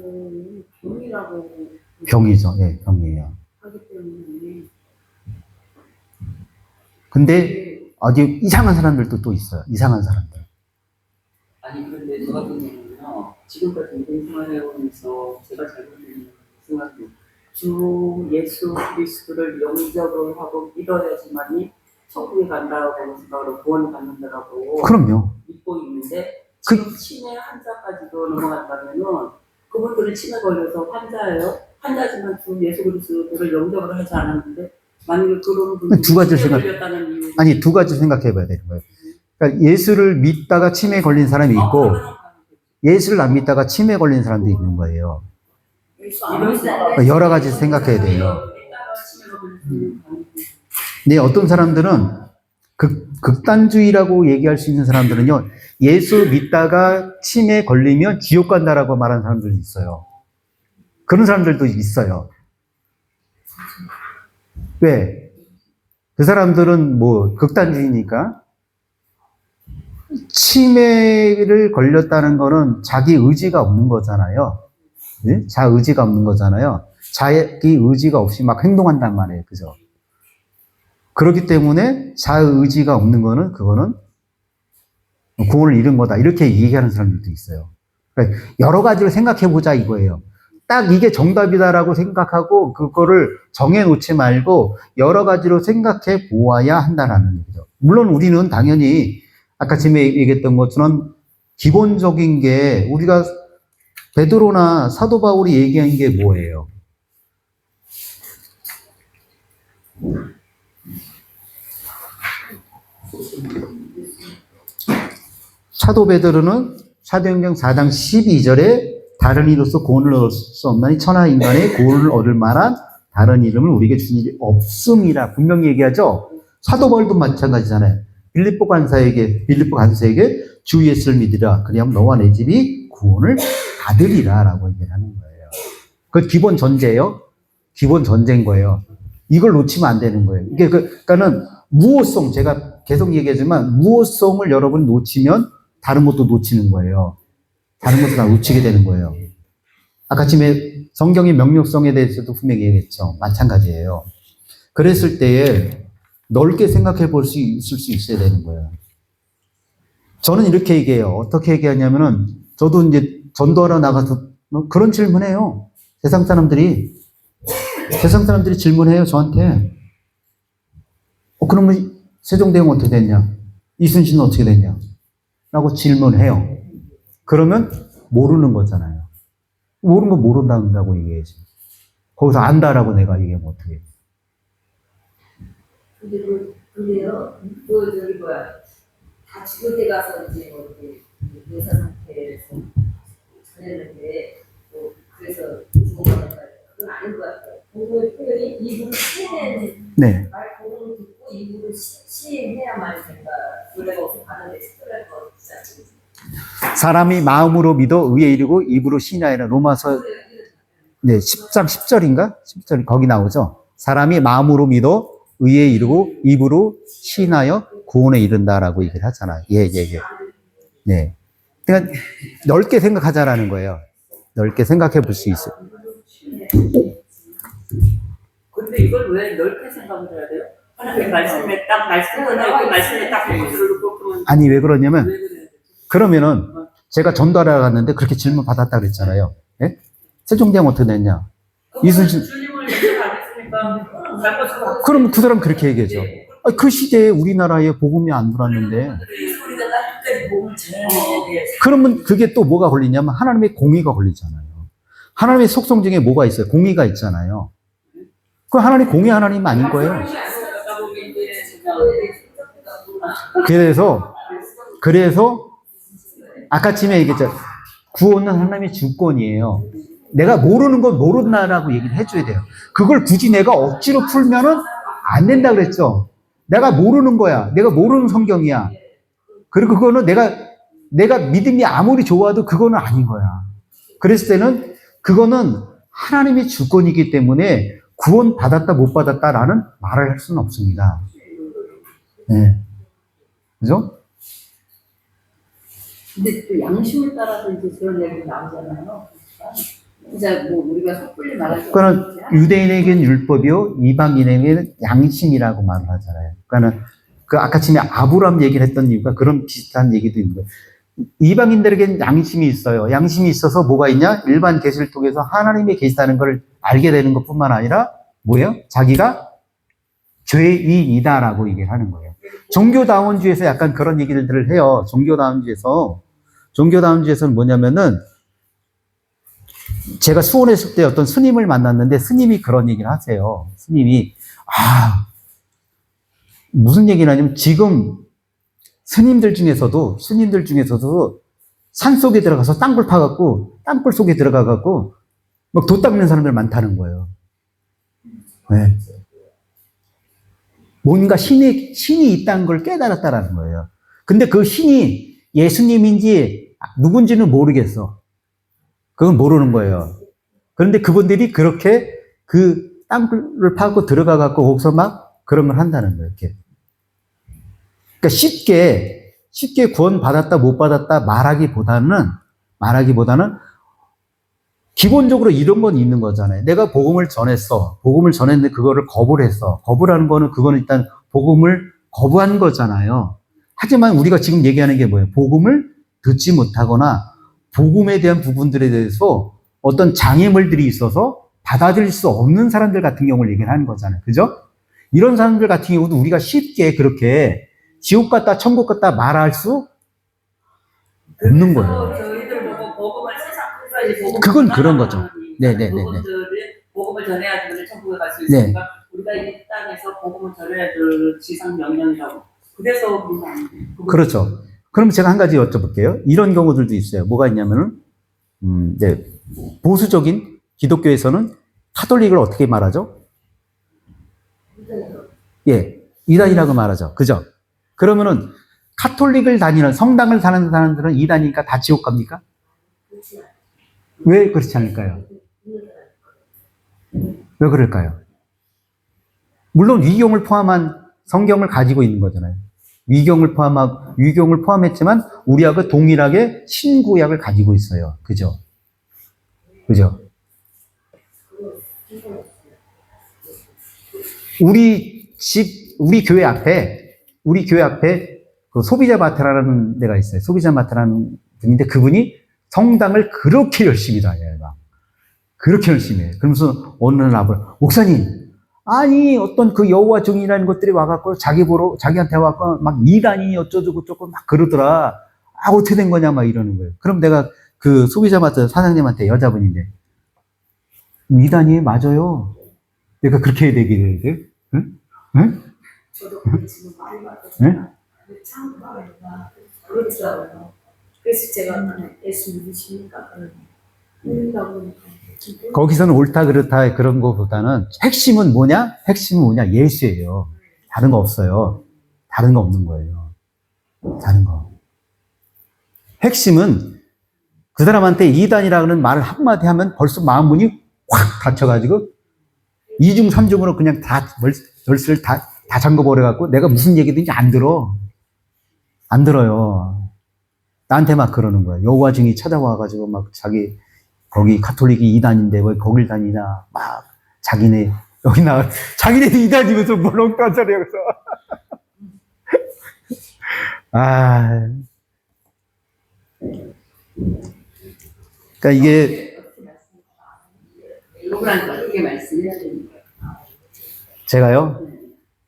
병이라고 병이죠. 예, 병이에요. 하기 때문에. 근데 아주 이상한 사람들도 또 있어요. 이상한 사람들. 아니 그런데 저 같은 경우는요 지금까지 인생 생활해오면서 제가 잘못 생각도 주 예수 그리스도를 영적으로 하고 믿어야지만이 천국에 간다고 생각으로 구원을 받는다라고 그럼요. 믿고 있는데 지금 치매 환자까지도 넘어간다면은 그분들은 치매 걸려서 환자예요. 환자지만 주 예수 그리스도를 영적으로 하지 않았는데 만약에 그런 분들이 두 가지를 치매 걸렸다는 이유 아니, 두 가지 생각해 봐야 되는 거예요. 그러니까 예수를 믿다가 치매에 걸린 사람이 있고, 예수를 안 믿다가 치매 걸린 사람도 있는 거예요. 이럴 수 그러니까 여러 가지 생각해야 돼요. 네, 어떤 사람들은 극단주의라고 얘기할 수 있는 사람들은요, 예수 믿다가 치매 걸리면 지옥 간다라고 말하는 사람들도 있어요. 그런 사람들도 있어요. 왜? 그 사람들은 뭐 극단주의니까 치매를 걸렸다는 거는 자기 의지가 없는 거잖아요. 네? 자의지가 없는 거잖아요. 자기 의지가 없이 막 행동한단 말이에요. 그죠? 그렇기 때문에 자의지가 없는 거는 그거는 구원을 잃은 거다. 이렇게 얘기하는 사람들도 있어요. 그러니까 여러 가지를 생각해 보자 이거예요. 딱 이게 정답이다라고 생각하고 그거를 정해놓지 말고 여러 가지로 생각해 보아야 한다라는 얘기죠. 물론 우리는 당연히 아까 지금 얘기했던 것처럼 기본적인 게 우리가 베드로나 사도 바울이 얘기한 게 뭐예요? 사도 베드로는 사도행전 4장 12절에 다른 이로서 구원을 얻을 수 없나니 천하 인간의 구원을 얻을 만한 다른 이름을 우리에게 준 일이 없음이라 분명히 얘기하죠. 사도 바울도 마찬가지잖아요. 빌립보 간사에게 주 예수를 믿으라. 그리하면 너와 내 집이 구원을 받으리라 라고 얘기를 하는 거예요. 그 기본 전제예요. 기본 전제인 거예요. 이걸 놓치면 안 되는 거예요. 이게 그러니까는 무호성, 제가 계속 얘기하지만 무호성을 여러분 놓치면 다른 것도 놓치는 거예요. 다른 것도 다 놓치게 되는 거예요. 아까 지금 성경의 명료성에 대해서도 분명히 얘기했죠. 마찬가지예요. 그랬을 때에 넓게 생각해 볼 수 있을 수 있어야 되는 거예요. 저는 이렇게 얘기해요. 어떻게 얘기하냐면은 저도 이제 전도하러 나가서 그런 질문해요. 세상 사람들이 질문해요, 저한테. 그러면 세종대왕 어떻게 됐냐? 이순신은 어떻게 됐냐? 라고 질문해요. 그러면 모르는 거잖아요. 모르는 거 모른다고 얘기해야지. 거기서 안다라고 내가 얘기하면 어떻게 해? 근데 그게요. 저기 뭐야. 다 죽을 때 가서 이제 뭐 이렇게 의사 상태에서 전했는데 뭐 그래서 죽어가는 거야. 그건 아닌 것 같아요. 그리고 표현이 이불을 치는 네. 말 그걸 듣고 이불을 치해야만 된다. 노래가 어서 가는데 특별할 거 없지 않습니까? 사람이 마음으로 믿어 의에 이르고 입으로 신하이라. 로마서 네, 10장 10절인가? 10절 거기 나오죠. 사람이 마음으로 믿어 의에 이르고 입으로 신하여 구원에 이른다라고 얘기를 하잖아요. 예. 네. 그러니까 넓게 생각하자라는 거예요. 넓게 생각해 볼 수 있어요. 근데 이걸 왜 넓게 생각을 해야 돼요? 하나님 말씀에 딱 말씀에 딱 놓고 그러면 아니 왜 그러냐면 왜 그래야 되지? 그러면은 제가 전도하러 갔는데 그렇게 질문 받았다 그랬잖아요. 예? 세종대왕 어떻게 됐냐? 이순신 주님을 인정 안 했으니까 잘 것으로 그럼 그 사람 그렇게 얘기하죠. 그 시대에 우리나라에 복음이 안 들어왔는데 우리가 끝까지 몸을 전해야 돼. 그러면 그게 또 뭐가 걸리냐면 하나님의 공의가 걸리잖아요. 하나님의 속성 중에 뭐가 있어요? 공의가 있잖아요. 그 하나님 공의 하나님 아닌 거예요. 그래서 아까쯤에 얘기했죠. 구원은 하나님의 주권이에요. 내가 모르는 건 모른다라고 얘기를 해줘야 돼요. 그걸 굳이 내가 억지로 풀면은 안 된다 그랬죠. 내가 모르는 거야. 내가 모르는 성경이야. 그리고 그거는 내가 믿음이 아무리 좋아도 그거는 아닌 거야. 그랬을 때는 그거는 하나님의 주권이기 때문에 구원 받았다 못 받았다라는 말을 할 수는 없습니다. 네. 그죠? 근데 또 양심을 따라서 이제 그런 얘기 나오잖아요. 진짜 뭐 우리가 섣불리 말하지. 그러니까 유대인에게는 율법이요, 이방인에게는 양심이라고 말을 하잖아요. 그러니까는 그 아까 전에 아브람 얘기를 했던 이유가 그런 비슷한 얘기도 있는 거예요. 이방인들에게는 양심이 있어요. 양심이 있어서 뭐가 있냐? 일반 계시를 통해서 하나님의 계시다는 걸 알게 되는 것뿐만 아니라 뭐예요? 자기가 죄인이다라고 얘기를 하는 거예요. 종교다원주의에서 약간 그런 얘기들을 해요. 종교다원주의에서는 뭐냐면은 제가 수원에 있을 때 어떤 스님을 만났는데 스님이 그런 얘기를 하세요. 스님이 무슨 얘기를 하냐면 지금 스님들 중에서도 산 속에 들어가서 땅굴 파갖고 땅굴 속에 들어가갖고 막 도 닦는 사람들 많다는 거예요. 네. 뭔가 신이 있다는 걸 깨달았다라는 거예요. 근데 그 신이 예수님인지 누군지는 모르겠어. 그건 모르는 거예요. 그런데 그분들이 그렇게 그 땅굴을 파고 들어가갖고 거기서 막 그런 걸 한다는 거예요. 이렇게. 그러니까 쉽게 구원 받았다 못 받았다 말하기보다는 기본적으로 이런 건 있는 거잖아요. 내가 복음을 전했어. 복음을 전했는데 그거를 거부를 했어. 거부라는 거는 그거는 일단 복음을 거부한 거잖아요. 하지만 우리가 지금 얘기하는 게 뭐예요? 복음을 듣지 못하거나 복음에 대한 부분들에 대해서 어떤 장애물들이 있어서 받아들일 수 없는 사람들 같은 경우를 얘기를 하는 거잖아요. 그죠? 이런 사람들 같은 경우도 우리가 쉽게 그렇게 지옥 같다 천국 같다 말할 수 없는 거예요. 저희들 보고 복음을 세상 끝까지 복음을 그건 그런 거죠. 전하니 네네네. 그분들이 복음을 전해야지 천국에 갈 수 있으니까 우리가 이 땅에서 복음을 전해야 될 지상 명령이라고. 그래서 그런 거 아니에요. 그렇죠. 그럼 제가 한 가지 여쭤볼게요. 이런 경우들도 있어요. 뭐가 있냐면은, 보수적인 기독교에서는 카톨릭을 어떻게 말하죠? 예, 이단이라고 말하죠. 그죠? 그러면은 카톨릭을 다니는, 성당을 다니는 사람들은 이단이니까 다 지옥 갑니까? 왜 그렇지 않을까요? 왜 그럴까요? 물론 위경을 포함한 성경을 가지고 있는 거잖아요. 위경을 포함했지만 우리하고 동일하게 신구약을 가지고 있어요. 그죠? 그죠? 우리 교회 앞에 그 소비자 마트라는 데가 있어요. 소비자 마트라는 분인데 그분이 성당을 그렇게 열심히 다녀요. 막. 그렇게 열심히 해요. 그러면서 어느 날 목사님, 아니 어떤 그 여호와 증인이라는 것들이 와갖고 자기한테 와갖고 막 이단이 어쩌고 저쩌고 막 그러더라. 아 어떻게 된 거냐 막 이러는 거예요. 그럼 내가 그 소비자 마트 사장님한테 여자분인데 이단이 맞아요. 내가 그렇게 해야 되기를 응? 응? 저도 지금 많이 받았어요. 응? 참 마음이가 그렇더라고요. 그래서 제가 예수 믿으십니까? 믿는다고 하니까 거기서는 옳다 그렇다 그런 거보다는 핵심은 뭐냐? 예수예요. 다른 거 없어요. 다른 거 없는 거예요. 다른 거. 핵심은 그 사람한테 이단이라는 말을 한마디 하면 벌써 마음 문이 확 닫혀가지고 이중 삼중으로 그냥 다 열쇠를 다 잠궈버려갖고 내가 무슨 얘기든지 안 들어요. 나한테 막 그러는 거야. 여호와 증인이 찾아와가지고 막 자기 거기 카톨릭이 이단인데 왜 거길 다니냐 막 자기네 자기네도 이단이면서 뭘 엉뚱한 소리 하면서 그러니까 이게 누구랑 어떻게 말씀해야 됩니까? 제가요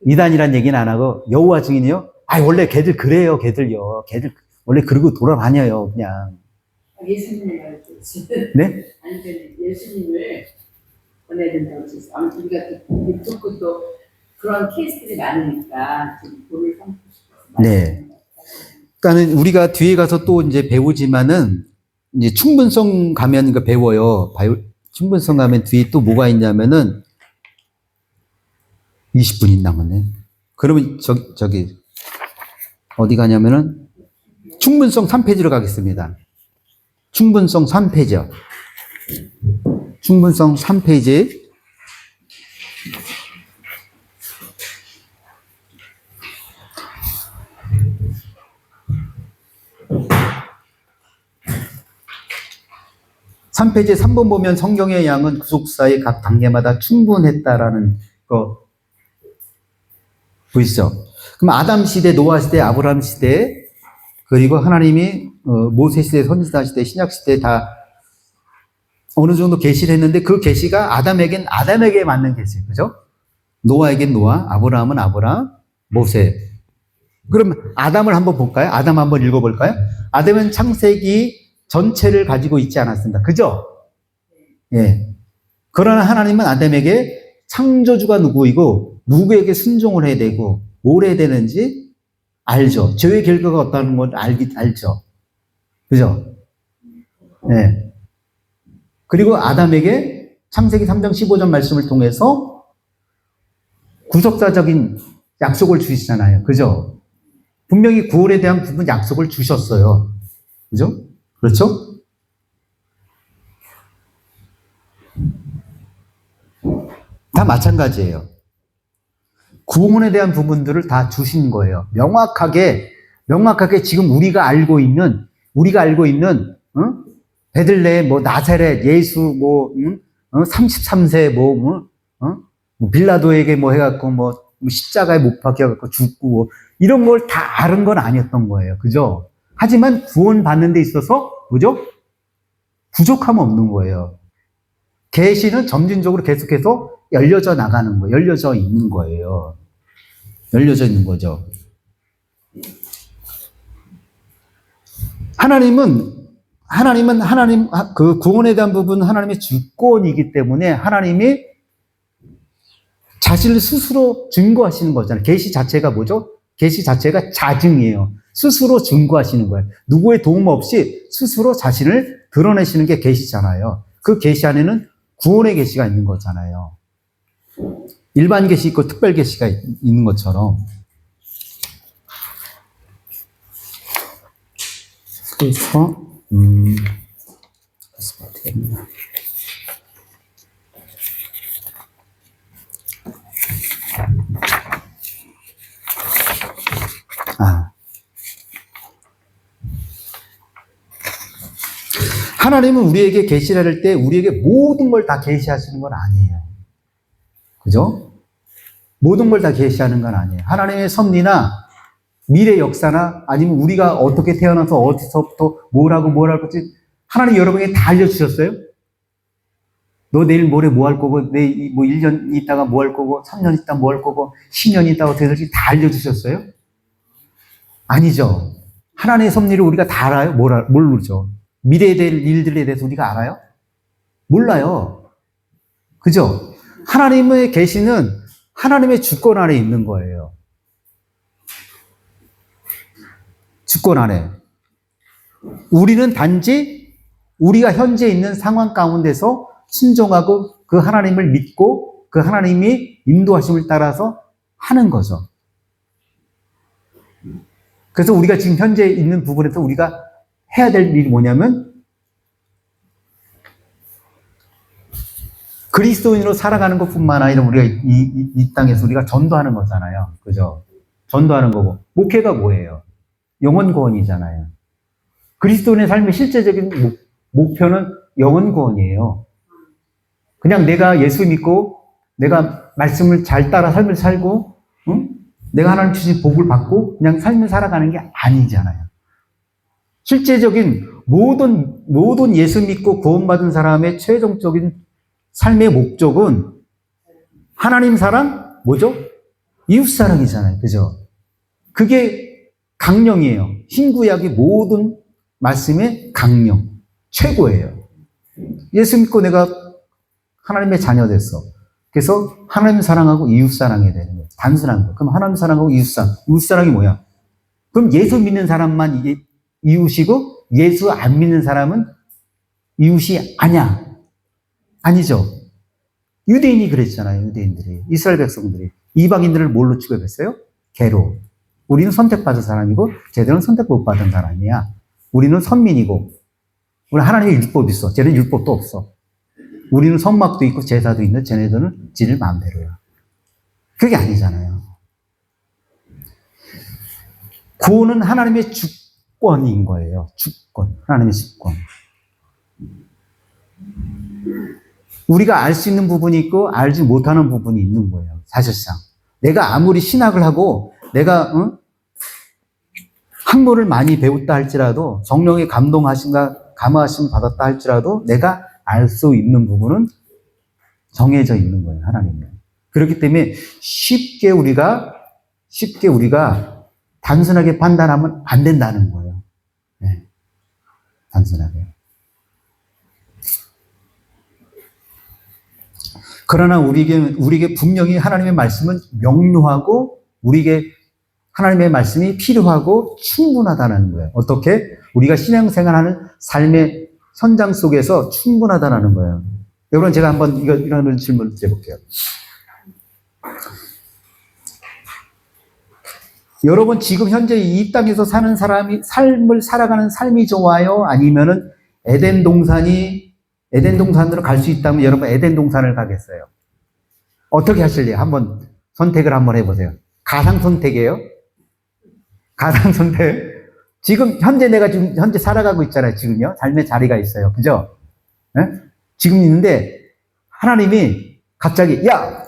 이단이란 얘기는 안 하고 여호와 증인이요. 원래 걔들 그래요. 걔들 원래 그러고 돌아다녀요. 그냥 예수님을 말했지. 네? 아니 예수님을 보내야 된다고 했어요. 아무튼 우리가 듣고 또 그런 케이스들이 많으니까 좀 돈을 삼고 싶어서. 네. 그러니까는 우리가 뒤에 가서 또 이제 배우지만은 이제 충분성 가면 그러니까 배워요. 충분성 가면 뒤에 또 뭐가 있냐면은 20분이 남았네. 그러면 저기 어디 가냐면은 충분성 3페이지로 가겠습니다. 충분성 3페이지요. 충분성 3페이지. (3페이지) 3번 보면 성경의 양은 구속사의 각 단계마다 충분했다라는 거 보이시죠? 그럼 아담 시대, 노아 시대, 아브라함 시대, 그리고 하나님이 모세 시대, 선지자 시대, 신약 시대 다 어느 정도 계시를 했는데 그 계시가 아담에게 맞는 계시, 그죠? 노아에겐 노아, 아브라함은 아브라함, 모세. 그럼 아담을 한번 볼까요? 아담 한번 읽어볼까요? 아담은 창세기 전체를 가지고 있지 않았습니다. 그죠? 예. 그러나 하나님은 아담에게 창조주가 누구이고 누구에게 순종을 해야 되고 뭘 해야 되는지 알죠. 죄의 결과가 없다는 걸 알죠. 그죠? 예. 그리고 아담에게 창세기 3장 15절 말씀을 통해서 구속사적인 약속을 주시잖아요. 그죠? 분명히 구원에 대한 부분 약속을 주셨어요. 그죠? 그렇죠? 다 마찬가지예요. 구원에 대한 부분들을 다 주신 거예요. 명확하게 지금 우리가 알고 있는, 베들레헴, 뭐, 나사렛, 예수, 뭐, 33세, 뭐, 빌라도에게 뭐 해갖고, 뭐, 십자가에 못 박혀갖고 죽고, 뭐, 이런 걸 다 아는 건 아니었던 거예요. 그죠? 하지만 구원받는 데 있어서, 뭐죠? 부족함은 없는 거예요. 계시는 점진적으로 계속해서 열려져 나가는 거예요. 열려져 있는 거예요. 열려져 있는 거죠. 하나님은 그 구원에 대한 부분은 하나님의 주권이기 때문에 하나님이 자신을 스스로 증거하시는 거잖아요. 계시 자체가 뭐죠? 계시 자체가 자증이에요. 스스로 증거하시는 거예요. 누구의 도움 없이 스스로 자신을 드러내시는 게 계시잖아요. 그 계시 안에는 구원의 계시가 있는 거잖아요. 일반 계시 있고 특별 계시가 있는 것처럼. 그래서 어떻게 했나? 하나님은 우리에게 계시를 할 때 우리에게 모든 걸 다 계시하시는 건 아니에요. 그죠? 모든 걸 다 계시하는 건 아니에요. 하나님의 섭리나 미래 역사나 아니면 우리가 어떻게 태어나서 어디서부터 뭘 하고 하나님 여러분에게 다 알려주셨어요? 너 내일 모레 뭐 할 거고, 뭐 1년 있다가 뭐 할 거고, 3년 있다가 뭐 할 거고, 10년 있다가 어떻게 될지 다 알려주셨어요? 아니죠. 하나님의 섭리를 우리가 다 알아요? 모르죠. 미래에 될 일들에 대해서 우리가 알아요? 몰라요. 그죠? 하나님의 계시는 하나님의 주권 안에 있는 거예요. 주권 안에. 우리는 단지 우리가 현재 있는 상황 가운데서 순종하고 그 하나님을 믿고 그 하나님이 인도하심을 따라서 하는 거죠. 그래서 우리가 지금 현재 있는 부분에서 우리가 해야 될 일이 뭐냐면 그리스도인으로 살아가는 것뿐만 아니라 우리가 이 땅에서 우리가 전도하는 거잖아요. 그죠? 전도하는 거고. 목회가 뭐예요? 영혼 구원이잖아요. 그리스도인의 삶의 실제적인 목표는 영혼 구원이에요. 그냥 내가 예수 믿고 내가 말씀을 잘 따라 삶을 살고 내가 하나님 주신 복을 받고 그냥 삶을 살아가는 게 아니잖아요. 실제적인 모든 예수 믿고 구원받은 사람의 최종적인 삶의 목적은 하나님 사랑, 뭐죠? 이웃 사랑이잖아요. 그죠? 그게 강령이에요. 신구약의 모든 말씀의 강령. 최고예요. 예수 믿고 내가 하나님의 자녀 됐어. 그래서 하나님 사랑하고 이웃 사랑해야 되는 거예요. 단순한 거예요. 그럼 하나님 사랑하고 이웃 사랑. 이웃 사랑이 뭐야? 그럼 예수 믿는 사람만 이게 이웃이고 예수 안 믿는 사람은 이웃이 아니야. 아니죠. 유대인이 그랬잖아요. 유대인들이. 이스라엘 백성들이. 이방인들을 뭘로 취급했어요? 개로. 우리는 선택받은 사람이고 쟤들은 선택 못 받은 사람이야. 우리는 선민이고 우리 하나님의 율법이 있어. 쟤는 율법도 없어. 우리는 선막도 있고 제사도 있는데 쟤네들은 지들 마음대로야. 그게 아니잖아요. 구원은 하나님의 주권인 거예요. 주권. 하나님의 주권. 우리가 알 수 있는 부분이 있고 알지 못하는 부분이 있는 거예요. 사실상. 내가 아무리 신학을 하고 내가 학문을 많이 배웠다 할지라도 성령의 감동하심과 감화하심을 받았다 할지라도 내가 알 수 있는 부분은 정해져 있는 거예요. 하나님은. 그렇기 때문에 쉽게 우리가 단순하게 판단하면 안 된다는 거예요. 네. 단순하게. 그러나 우리에게 분명히 하나님의 말씀은 명료하고 우리에게 하나님의 말씀이 필요하고 충분하다는 거예요. 어떻게? 우리가 신앙생활하는 삶의 현장 속에서 충분하다라는 거예요. 여러분, 제가 한번 이런 질문을 드려볼게요. 여러분, 지금 현재 이 땅에서 사는 사람이 삶을 살아가는 삶이 좋아요? 아니면은 에덴 동산으로 갈 수 있다면 여러분 에덴 동산을 가겠어요? 어떻게 하실래요? 한번 선택을 한번 해보세요. 가상 선택이에요? 가상 선택. 지금 내가 지금 현재 살아가고 있잖아요. 지금요. 삶의 자리가 있어요. 그죠? 네? 지금 있는데 하나님이 갑자기 야,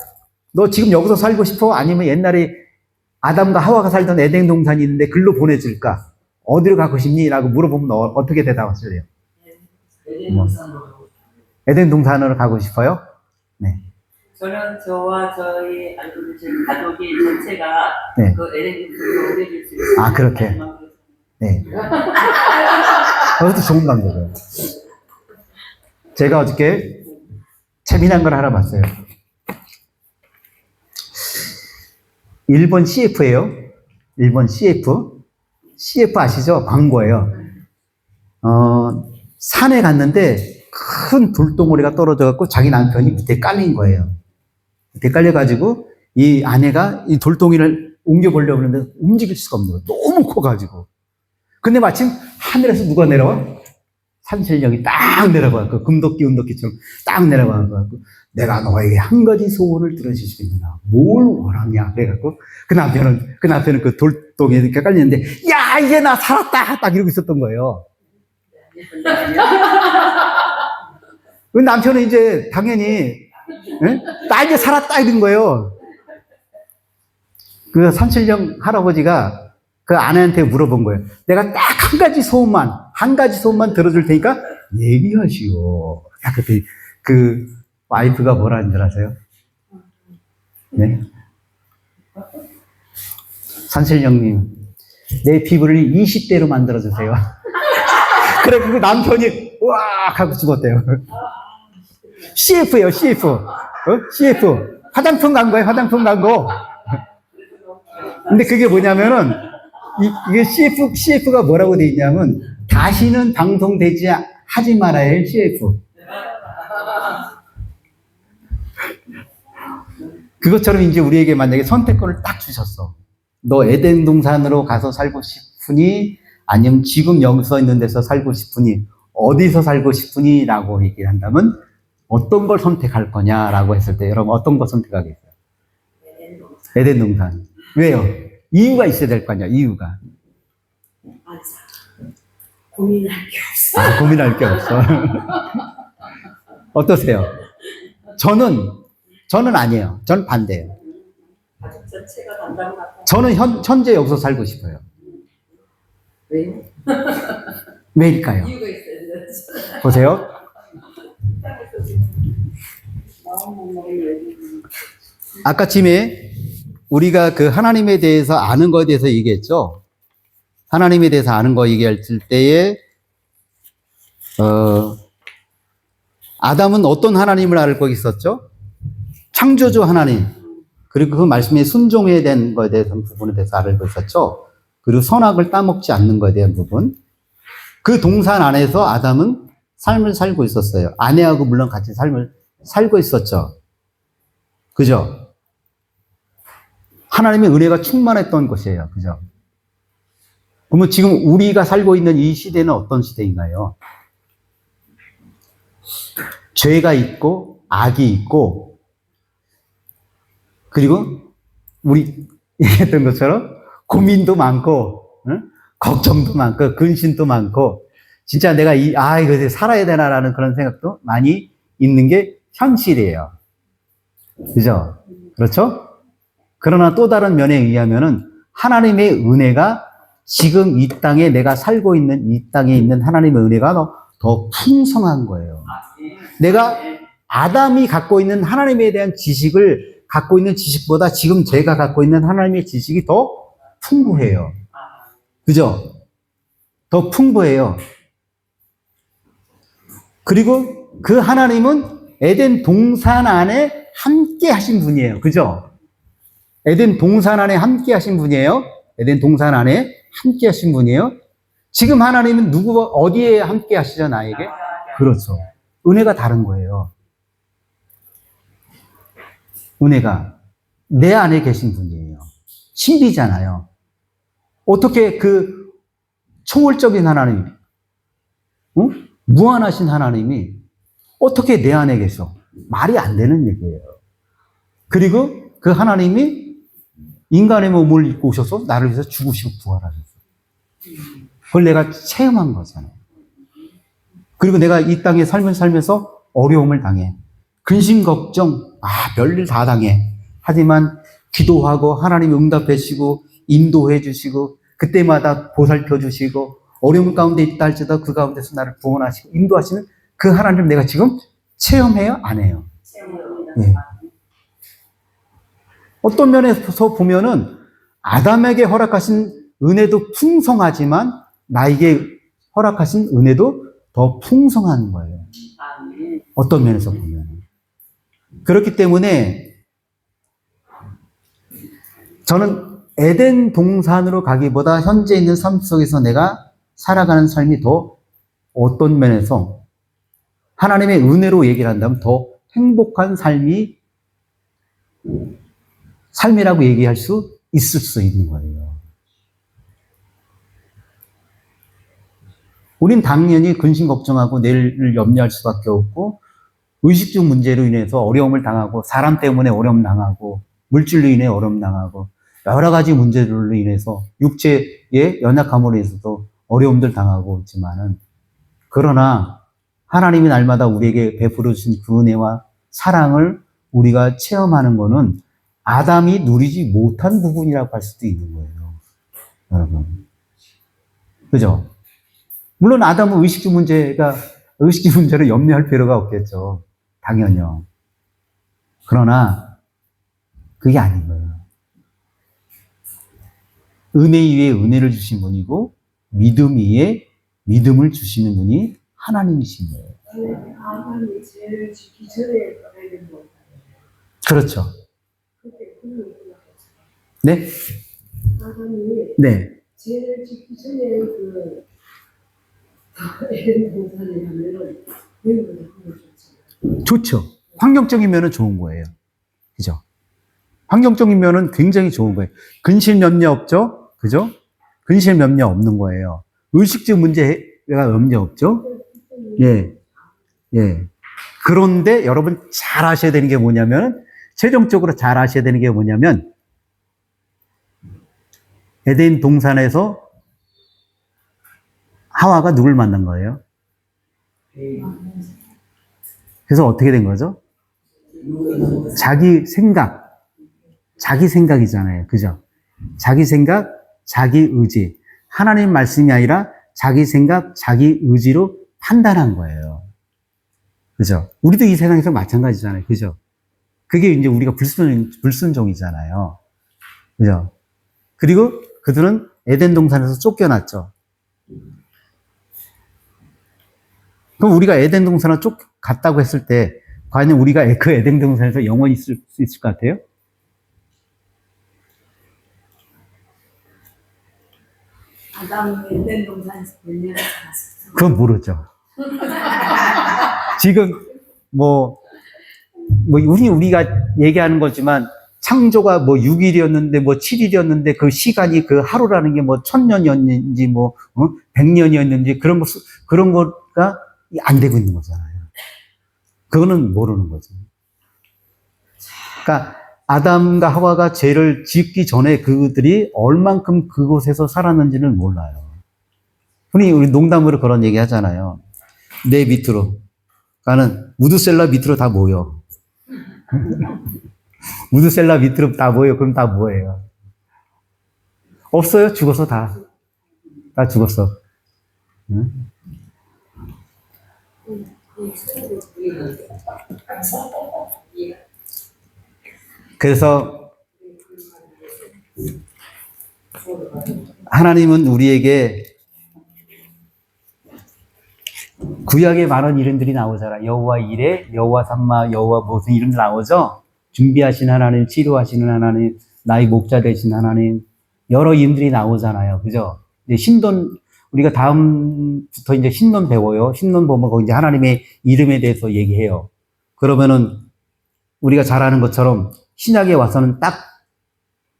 너 지금 여기서 살고 싶어? 아니면 옛날에 아담과 하와가 살던 에덴 동산이 있는데 글로 보내줄까? 어디로 가고 싶니? 라고 물어보면 어떻게 대답하실래요? 에덴 동산으로 가고 싶어요? 네. 저는 저와 저희 알고 계신 가족이 전체가 네. 그 에덴 동산으로 보내줄 수 있어요. 아, 그렇게. 네. 그것도 좋은 방법이에요. 제가 어저께 재미난 걸 알아봤어요. 일본 CF예요. 일본 CF. CF 아시죠? 광고예요. 산에 갔는데 큰 돌덩어리가 떨어져갖고 자기 남편이 밑에 깔린 거예요. 밑에 깔려가지고 이 아내가 이 돌덩이를 옮겨보려고 하는데 움직일 수가 없는 거예요. 너무 커가지고. 근데 마침 하늘에서 누가 내려와? 산신령이 딱 내려와. 그 금도끼, 운도끼처럼 딱 내려와. 내가 너에게 한 가지 소원을 들어주시겠느냐. 뭘 원하냐. 그래갖고 그 남편은 그 돌덩이에 이렇게 깔리는데, 야, 이제 나 살았다! 딱 이러고 있었던 거예요. 그 남편은 이제 당연히, 예? 나 이제 살았다! 이런 거예요. 그 산신령 할아버지가 그 아내한테 물어본 거예요. 내가 딱 한 가지 소원만 들어줄 테니까 얘기하시오. 그때 그 와이프가 뭐라는 줄 아세요? 네? 산신령님, 내 피부를 20대로 만들어주세요. 그래, 그 남편이 우악 하고 죽었대요. CF예요, CF. CF. 화장품 간 거예요, 화장품 간 거. 근데 그게 뭐냐면은, 이게 CF가 뭐라고 돼 있냐면, 다시는 방송되지 하지 말아야 할 CF. 그것처럼 이제 우리에게 만약에 선택권을 딱 주셨어. 너 에덴 동산으로 가서 살고 싶으니, 아니면 지금 여기서 있는 데서 살고 싶으니, 어디서 살고 싶으니? 라고 얘기를 한다면, 어떤 걸 선택할 거냐라고 했을 때, 여러분 어떤 걸 선택하겠어요? 에덴 동산. 왜요? 이유가 있어야 될 거 아니야, 이유가. 맞아. 고민할 게 없어. 아, 고민할 게 없어. 어떠세요? 저는 아니에요. 저는 반대예요. 가족 전체가 단단한 저는 현재 여기서 살고 싶어요. 왜요? 왜일까요? 이유가 있어요. 보세요. 아까 팀에 우리가 그 하나님에 대해서 아는 거에 대해서 얘기했죠. 하나님에 대해서 아는 거 얘기할 때에 아담은 어떤 하나님을 알고 있었죠? 창조주 하나님. 그리고 그 말씀에 순종해야 되는 거에 대해서 부분에 대해서 알고 있었죠. 그리고 선악을 따먹지 않는 거에 대한 부분. 그 동산 안에서 아담은 삶을 살고 있었어요. 아내하고 물론 같이 삶을 살고 있었죠. 그죠? 하나님의 은혜가 충만했던 곳이에요. 그죠? 그러면 지금 우리가 살고 있는 이 시대는 어떤 시대인가요? 죄가 있고, 악이 있고, 그리고 우리 얘기했던 것처럼 고민도 많고, 응? 걱정도 많고, 근심도 많고, 진짜 내가 이거 살아야 되나라는 그런 생각도 많이 있는 게 현실이에요. 그죠? 그렇죠? 그러나 또 다른 면에 의하면은 하나님의 은혜가 지금 이 땅에 내가 살고 있는 이 땅에 있는 하나님의 은혜가 더 풍성한 거예요. 내가 아담이 갖고 있는 하나님에 대한 지식을 갖고 있는 지식보다 지금 제가 갖고 있는 하나님의 지식이 더 풍부해요. 그죠? 더 풍부해요. 그리고 그 하나님은 에덴 동산 안에 함께 하신 분이에요. 그죠? 에덴 동산 안에 함께 하신 분이에요. 에덴 동산 안에 함께 하신 분이에요. 지금 하나님은 어디에 함께 하시죠, 나에게? 그렇죠. 은혜가 다른 거예요. 은혜가 내 안에 계신 분이에요. 신비잖아요. 어떻게 그 초월적인 하나님, 응? 무한하신 하나님이 어떻게 내 안에 계셔? 말이 안 되는 얘기예요. 그리고 그 하나님이 인간의 몸을 입고 오셔서 나를 위해서 죽으시고 부활하셨어. 그걸 내가 체험한 거잖아요. 그리고 내가 이 땅에 살면서 어려움을 당해. 근심, 걱정, 별일 다 당해. 하지만 기도하고 하나님이 응답해 주시고 인도해 주시고 그때마다 보살펴 주시고 어려움 가운데 있다 할지라도 그 가운데서 나를 구원하시고 인도하시는 그 하나님을 내가 지금 체험해요? 안 해요? 네. 어떤 면에서 보면은 아담에게 허락하신 은혜도 풍성하지만 나에게 허락하신 은혜도 더 풍성한 거예요. 어떤 면에서 보면. 그렇기 때문에 저는 에덴 동산으로 가기보다 현재 있는 삶 속에서 내가 살아가는 삶이 더 어떤 면에서 하나님의 은혜로 얘기를 한다면 더 행복한 삶이라고 얘기할 수 있을 수 있는 거예요. 우린 당연히 근심 걱정하고 내일을 염려할 수밖에 없고 의식주 문제로 인해서 어려움을 당하고 사람 때문에 어려움 당하고 물질로 인해 어려움 당하고 여러 가지 문제들로 인해서 육체의 연약함으로 인해서도 어려움들 당하고 있지만은 그러나 하나님이 날마다 우리에게 베풀어 주신 그 은혜와 사랑을 우리가 체험하는 것은 아담이 누리지 못한 부분이라고 할 수도 있는 거예요. 여러분. 그죠? 물론 아담은 의식주 문제로 염려할 필요가 없겠죠. 당연히요. 그러나 그게 아닌 거예요. 은혜 위에 은혜를 주신 분이고 믿음 위에 믿음을 주시는 분이 하나님이신 거예요. 아담이 죄를 짓기 전에 가야 되는 건가요? 그렇죠. 네? 아담이 네. 죄를 짓기 전에 그 에덴 동산에 가면은 내용을 보여줬잖아요. 좋죠. 환경적인 면은 좋은 거예요. 그죠? 환경적인 면은 굉장히 좋은 거예요. 근심 염려 없죠? 그죠? 근심 염려 없는 거예요. 의식주 문제가 염려 없죠? 예. 예. 그런데 여러분 잘 아셔야 되는 게 뭐냐면, 최종적으로 잘 아셔야 되는 게 뭐냐면, 에덴 동산에서 하와가 누굴 만난 거예요? 그래서 어떻게 된 거죠? 자기 생각이잖아요. 그죠? 자기 생각, 자기 의지. 하나님 말씀이 아니라 자기 생각, 자기 의지로 판단한 거예요. 그죠? 우리도 이 세상에서 마찬가지잖아요. 그죠? 그게 이제 우리가 불순종이잖아요. 그죠? 그리고 그들은 에덴 동산에서 쫓겨났죠. 그럼 우리가 에덴 동산을 갔다고 했을 때, 과연 우리가 그 에덴 동산에서 영원히 있을 수 있을 것 같아요? 아담이 에덴 동산에서 열매를 잡았어요. 그건 모르죠. 지금, 우리가 얘기하는 거지만, 창조가 6일이었는데, 7일이었는데, 그 시간이 그 하루라는 게 1000년이었는지, 100년이었는지, 그런 거가 안 되고 있는 거잖아요. 그거는 모르는 거죠. 그러니까, 아담과 하와가 죄를 짓기 전에 그들이 얼만큼 그곳에서 살았는지는 몰라요. 흔히 우리 농담으로 그런 얘기 하잖아요. 내 밑으로. 그러니까는 우드셀러 밑으로 다 모여. 우드셀러 밑으로 다 모여. 그럼 다 뭐예요? 없어요. 죽었어. 다 죽었어. 응? 그래서 하나님은 우리에게 구약에 많은 이름들이 나오잖아. 여호와 이레, 여호와 삼마, 여호와 무슨 이름들 나오죠? 준비하신 하나님, 치료하시는 하나님, 나의 목자 되신 하나님, 여러 이름들이 나오잖아요. 그죠? 이제 우리가 다음부터 이제 신론 배워요. 신론 보면 거기 이제 하나님의 이름에 대해서 얘기해요. 그러면은 우리가 잘 아는 것처럼 신약에 와서는 딱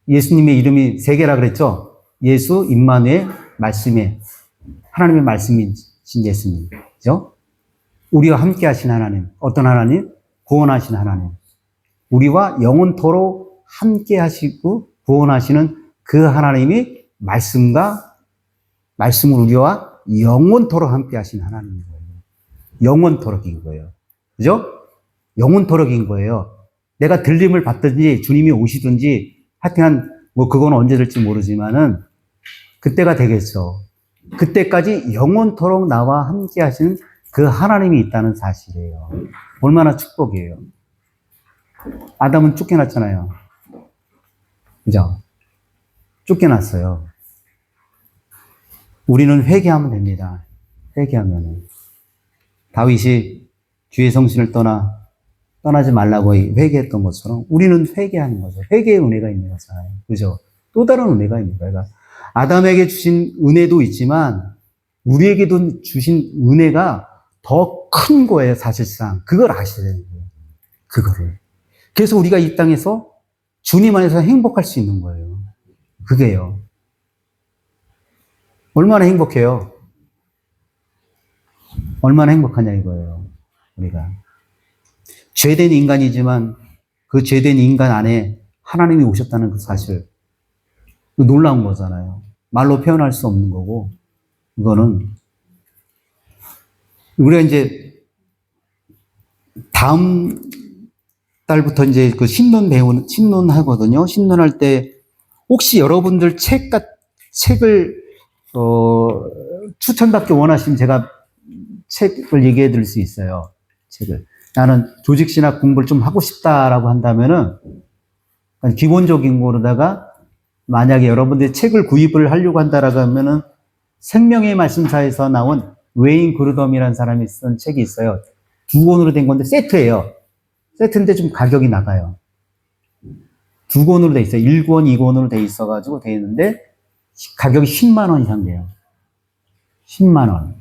예수님의 이름이 세 개라 그랬죠. 예수, 임마누엘, 말씀에 하나님의 말씀이신 예수님. 그죠? 우리와 함께 하신 하나님. 어떤 하나님? 구원하신 하나님. 우리와 영원토록 함께 하시고 구원하시는 그 하나님이 말씀으로 우리와 영원토록 함께 하신 하나님인 거예요. 영원토록인 거예요. 그죠? 영원토록인 거예요. 내가 들림을 받든지 주님이 오시든지 하여튼 뭐 그건 언제 될지 모르지만은 그때가 되겠죠. 그때까지 영원토록 나와 함께 하시는 그 하나님이 있다는 사실이에요. 얼마나 축복이에요. 아담은 쫓겨났잖아요. 그죠? 쫓겨났어요. 우리는 회개하면 됩니다. 회개하면은. 다윗이 주의 성신을 떠나지 말라고 회개했던 것처럼 우리는 회개하는 거죠. 회개의 은혜가 있는 거잖아요. 그죠? 또 다른 은혜가 있는 거예요. 그러니까 아담에게 주신 은혜도 있지만 우리에게도 주신 은혜가 더 큰 거예요, 사실상. 그걸 아셔야 되는 거예요. 그거를. 그래서 우리가 이 땅에서 주님 안에서 행복할 수 있는 거예요. 그게요. 얼마나 행복해요? 얼마나 행복하냐 이거예요. 우리가. 죄된 인간이지만 그 죄된 인간 안에 하나님이 오셨다는 그 사실. 놀라운 거잖아요. 말로 표현할 수 없는 거고, 이거는. 우리가 이제 다음 달부터 이제 그 신론 하거든요. 신론할 때 혹시 여러분들 책을 추천받기 원하시면 제가 책을 얘기해 드릴 수 있어요. 책을. 나는 조직신학 공부를 좀 하고 싶다라고 한다면은 기본적인 거로다가 만약에 여러분들이 책을 구입을 하려고 한다라고 하면은 생명의 말씀사에서 나온 웨인 그루덤이라는 사람이 쓴 책이 있어요. 2권으로 된 건데 세트예요. 세트인데 좀 가격이 나가요. 2권으로 돼 있어요. 1권, 2권으로 돼 있어가지고 돼 있는데 가격이 10만 원 이상 돼요. 10만 원.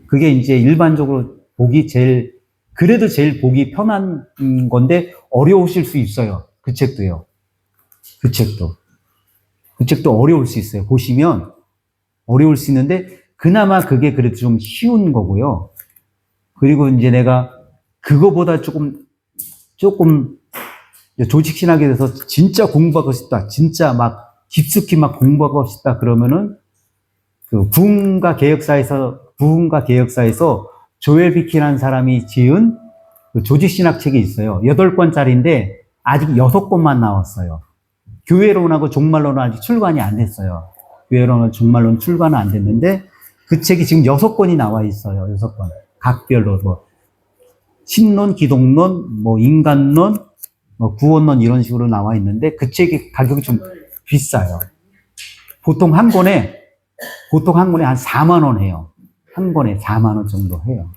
그게 이제 일반적으로 그래도 제일 보기 편한 건데 어려우실 수 있어요. 그 책도요. 그 책도 어려울 수 있어요. 보시면 어려울 수 있는데 그나마 그게 그래도 좀 쉬운 거고요. 그리고 이제 내가 그거보다 조금 조직신학에 대해서 진짜 공부하고 싶다. 진짜 막 깊숙이 막 공부하고 싶다. 그러면은 그 부흥과 개혁사에서 조엘 비키라는 사람이 지은 그 조직신학 책이 있어요. 8권짜리인데 아직 6권만 나왔어요. 교회론하고 종말론은 아직 출간이 안 됐어요. 교회론은 종말론 출간은 안 됐는데 그 책이 지금 6권이 나와 있어요. 6권. 각별로 뭐 신론, 기독론, 뭐 인간론, 뭐 구원론 이런 식으로 나와 있는데 그 책이 가격이 좀 비싸요. 보통 한 권에 한 4만 원 해요. 한 권에 4만 원 정도 해요.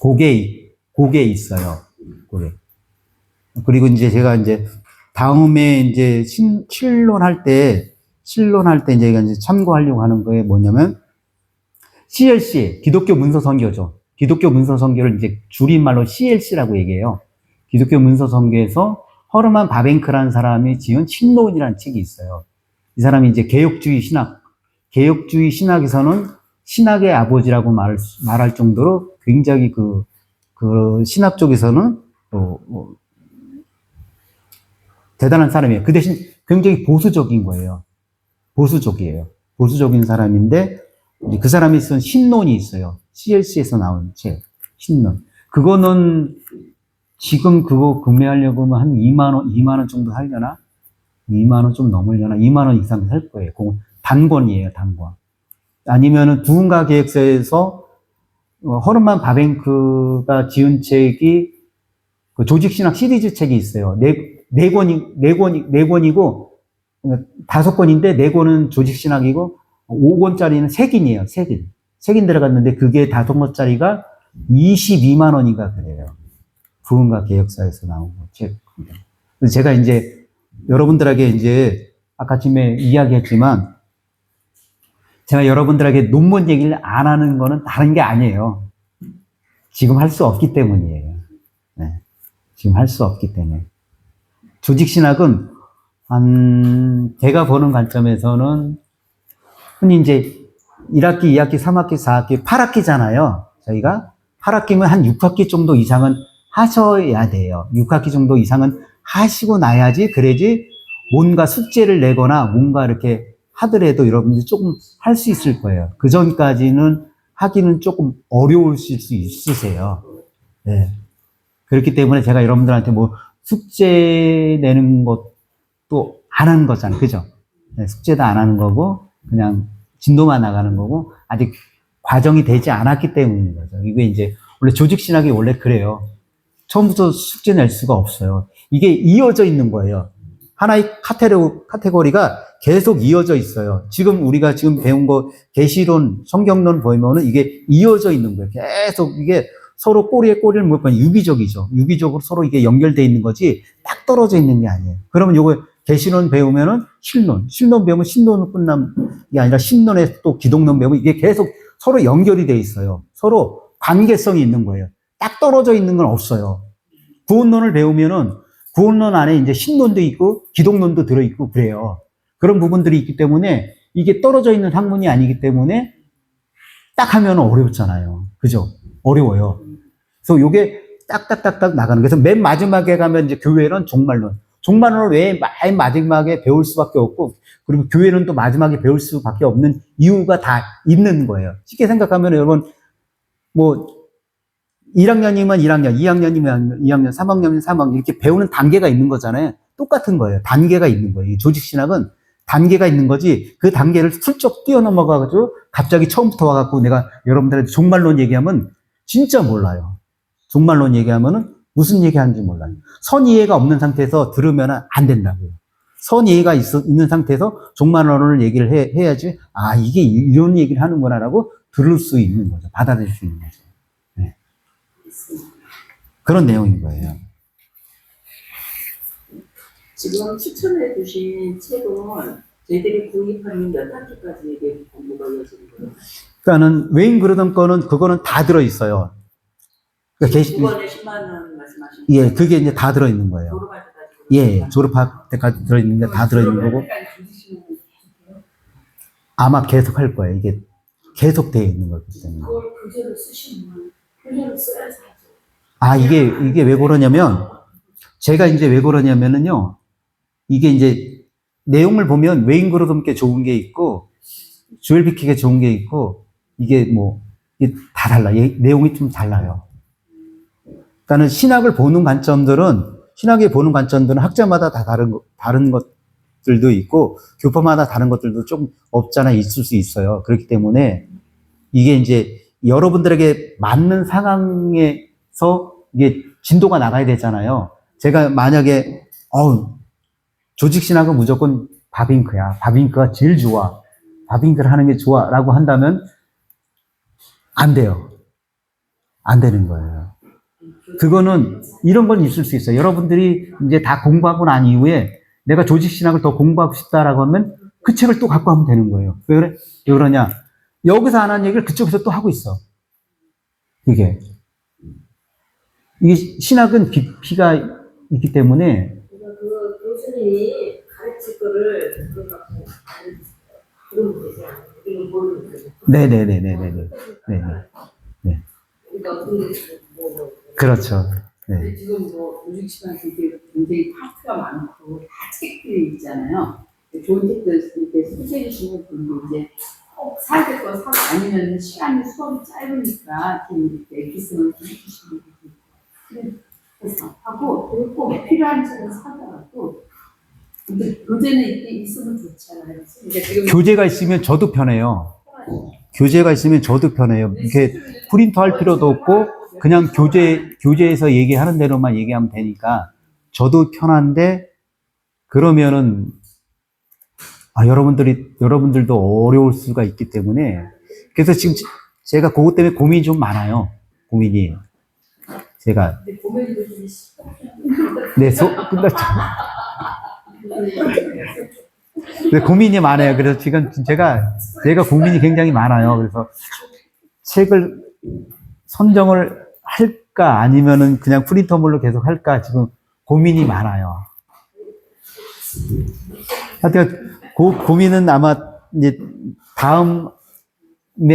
그게 있어요. 그게. 그리고 이제 제가 이제 다음에 이제 신론할 때 이제 참고하려고 하는 거에 뭐냐면 CLC, 기독교 문서 선교죠. 기독교 문서 선교를 이제 줄임말로 CLC라고 얘기해요. 기독교 문서 선교에서 허르만 바벤크라는 사람이 지은 신론이라는 책이 있어요. 이 사람이 이제 개혁주의 신학에서는 신학의 아버지라고 말할 정도로 굉장히 그 신학 쪽에서는 대단한 사람이에요. 그 대신 굉장히 보수적인 거예요. 보수적인 사람인데 그 사람이 쓴 신론이 있어요. CLC에서 나온 책, 신론. 그거는 지금 그거 구매하려고 하면 한 2만 원 정도 하려나? 2만 원 좀 넘으려나? 2만 원 이상 할 거예요. 단권이에요, 단권. 아니면은 부흥과 계획서에서 허르만 바벤크가 지은 책이 그 조직신학 시리즈 책이 있어요. 네 권이고 5권인데 4권은 조직신학이고 5권짜리는 색인이에요. 색인 들어갔는데 그게 5권짜리가 22만 원인가 그래요. 부흥과 개혁사에서 나온 책. 제가 이제 여러분들에게 이제 아까 전에 이야기했지만 제가 여러분들에게 논문 얘기를 안 하는 거는 다른 게 아니에요. 지금 할 수 없기 때문이에요. 네. 지금 할 수 없기 때문에. 조직신학은 제가 보는 관점에서는 흔히 이제 1학기, 2학기, 3학기, 4학기, 8학기잖아요. 저희가 8학기면 한 6학기 정도 이상은 하셔야 돼요. 6학기 정도 이상은 하시고 나야지, 그래야지 뭔가 숙제를 내거나 뭔가 이렇게 하더라도 여러분들이 조금 할 수 있을 거예요. 그 전까지는 하기는 조금 어려우실 수 있으세요. 네. 그렇기 때문에 제가 여러분들한테 뭐 숙제 내는 것도 안 하는 거잖아요. 그죠? 네, 숙제도 안 하는 거고, 그냥 진도만 나가는 거고, 아직 과정이 되지 않았기 때문인 거죠. 이게 이제, 원래 조직신학이 원래 그래요. 처음부터 숙제 낼 수가 없어요. 이게 이어져 있는 거예요. 하나의 카테고리가 계속 이어져 있어요. 지금 우리가 지금 배운 거, 계시론, 성경론 보면은 이게 이어져 있는 거예요. 계속 이게 서로 꼬리에 꼬리를 묶으면 유기적이죠. 유기적으로 서로 이게 연결되어 있는 거지 딱 떨어져 있는 게 아니에요. 그러면 요거 계시론 배우면은 신론 배우면 신론은 끝난 게 아니라 신론에 또 기독론 배우면 이게 계속 서로 연결이 돼 있어요. 서로 관계성이 있는 거예요. 딱 떨어져 있는 건 없어요. 구원론을 배우면은 구원론 안에 이제 신론도 있고 기독론도 들어있고 그래요. 그런 부분들이 있기 때문에 이게 떨어져 있는 학문이 아니기 때문에 딱 하면 어렵잖아요. 그죠? 어려워요. 그래서 요게 딱딱딱딱 나가는 거예요. 그래서 맨 마지막에 가면 이제 교회는 종말론. 종말론을 왜 맨 마지막에 배울 수밖에 없고, 그리고 교회는 또 마지막에 배울 수밖에 없는 이유가 다 있는 거예요. 쉽게 생각하면 여러분, 뭐, 1학년이면 1학년, 2학년이면 2학년, 3학년이면 3학년, 이렇게 배우는 단계가 있는 거잖아요. 똑같은 거예요. 단계가 있는 거예요. 이 조직신학은 단계가 있는 거지, 그 단계를 슬쩍 뛰어넘어가지고 갑자기 처음부터 와갖고 내가 여러분들한테 종말론 얘기하면 진짜 몰라요. 종말론 얘기하면은 무슨 얘기하는지 몰라요. 선이해가 없는 상태에서 들으면 안 된다고요. 선이해가 있는 상태에서 종말론을 얘기를 해야지, 아, 이게 이런 얘기를 하는구나라고 들을 수 있는 거죠. 받아들일 수 있는 거죠. 네. 그런 내용인 거예요. 지금 추천해 주신 책은 저희들이 구입하는 몇 학기까지 이게 공부가 이어지는 거예요? 그러니까는 웨인 그러던 거는 그거는 다 들어 있어요. 그러니까 9번에 10만 원 말씀하신 예, 그게 이제 다 들어 있는 거예요. 졸업할 때까지. 예, 졸업할 때까지 들어 있는 게 다 들어 있는 거고 아마 계속 할 거예요. 이게 계속 되어 있는 거기 때문에. 그걸 교재로 쓰시면 교재로 써야지. 아, 이게 왜 그러냐면 제가 이제 왜 그러냐면은요. 이게 이제 내용을 보면 웨인 그러던께 좋은 게 있고 조엘 비킥에 좋은 게 있고 이게 뭐 이게 다 달라. 내용이 좀 달라요. 그러니까는 신학을 보는 관점들은 학자마다 다 다른 것들도 있고 교파마다 다른 것들도 좀 없잖아 있을 수 있어요. 그렇기 때문에 이게 이제 여러분들에게 맞는 상황에서 이게 진도가 나가야 되잖아요. 제가 만약에 조직신학은 무조건 바빙크야. 바빙크가 제일 좋아. 바빙크를 하는 게 좋아라고 한다면 안 돼요. 안 되는 거예요. 그거는 이런 건 있을 수 있어요. 여러분들이 이제 다 공부하고 난 이후에 내가 조직신학을 더 공부하고 싶다라고 하면 그 책을 또 갖고 하면 되는 거예요. 왜 그래? 왜 그러냐? 여기서 안 하는 얘기를 그쪽에서 또 하고 있어. 이게 신학은 깊이가 있기 때문에 그 교수님이 가르칠 거를 그걸 갖고 알려주세요. 그러면 되지 않아요? 이거 모르는 거죠. 네네네네네네. 네. 그러니까 어떤 뭐 그렇죠. 네. 지금 뭐 조직시간 굉장히 파트가 많고 다 책들이 있잖아요. 좋은 책들 이렇게 소개해 주시는 분도 이제 꼭 사야 될 거 사고 아니면 시간이 수업이 짧으니까 이렇게 에피소드 해주시는 분들 그래서 하고 그리고 꼭 필요한 책을 사더라도 근데 교재는 있으면 좋잖아요. 그러니까 지금 교재가 있으면 저도 편해요. 교재가 있으면 저도 편해요. 이렇게 프린트 할 필요도 없고 그냥 교재에서 얘기하는 대로만 얘기하면 되니까 저도 편한데 그러면은 여러분들도 어려울 수가 있기 때문에 그래서 지금 제가 그것 때문에 고민이 좀 많아요. 고민이 제가 근데 고민도 좀 끝났죠. 근데 고민이 많아요. 그래서 지금 제가 고민이 굉장히 많아요. 그래서 책을 선정을 할까 아니면은 그냥 프린터물로 계속 할까 지금 고민이 많아요. 하여튼 고민은 아마 이제 다음에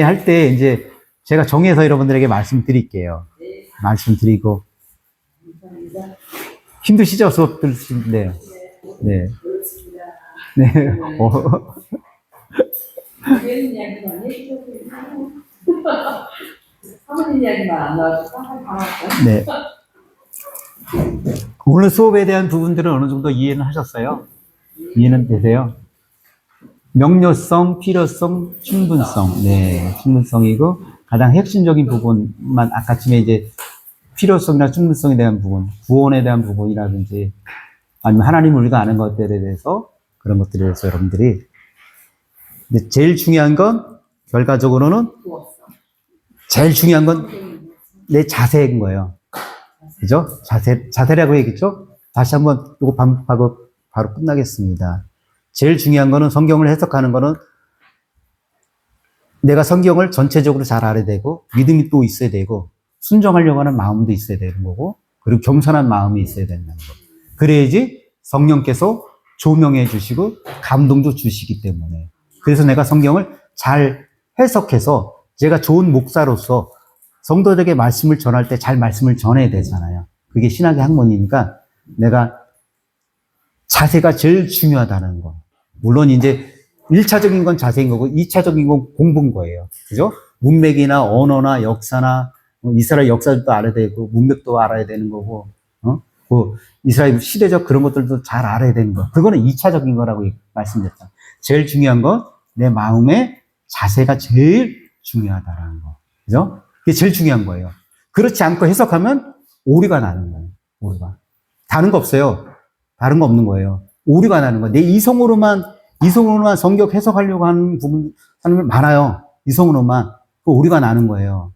할 때 이제 제가 정해서 여러분들에게 말씀드릴게요. 말씀드리고 힘드시죠? 수업 들으시는데. 네. 네. 이런 이야기만 해주셔도 사모님 이야기만 안 나와도 깜짝 당황했어요. 네. 오늘 수업에 대한 부분들은 어느 정도 이해는 하셨어요? 이해는 되세요? 명료성, 필요성, 충분성. 네, 충분성이고 가장 핵심적인 부분만 아까쯤에 이제 필요성이나 충분성에 대한 부분, 구원에 대한 부분이라든지 아니면 하나님 우리가 아는 것들에 대해서 그런 것들에 대해서 여러분들이 근데 제일 중요한 건 결과적으로는 제일 중요한 건 내 자세인 거예요. 그죠? 자세라고 얘기했죠? 다시 한번 이거 반복하고 바로 끝나겠습니다. 제일 중요한 거는 성경을 해석하는 거는 내가 성경을 전체적으로 잘 알아야 되고 믿음이 또 있어야 되고 순종하려고 하는 마음도 있어야 되는 거고 그리고 겸손한 마음이 있어야 된다는 거. 그래야지 성령께서 조명해 주시고 감동도 주시기 때문에 그래서 내가 성경을 잘 해석해서 제가 좋은 목사로서 성도들에게 말씀을 전할 때 잘 말씀을 전해야 되잖아요. 그게 신학의 학問이니까 내가 자세가 제일 중요하다는 거. 물론 이제 1차적인 건 자세인 거고 2차적인 건 공부인 거예요. 그죠? 문맥이나 언어나 역사나 이스라엘 역사도 알아야 되고 문맥도 알아야 되는 거고 그 이스라엘 시대적 그런 것들도 잘 알아야 되는 거. 그거는 2차적인 거라고 말씀드렸다. 제일 중요한 건 내 마음의 자세가 제일 중요하다는 거. 그죠? 그게 제일 중요한 거예요. 그렇지 않고 해석하면 오류가 나는 거예요. 오류가. 다른 거 없어요. 다른 거 없는 거예요. 오류가 나는 거예요. 내 이성으로만 성경 해석하려고 하는 부분, 사람들 많아요. 이성으로만. 그 오류가 나는 거예요.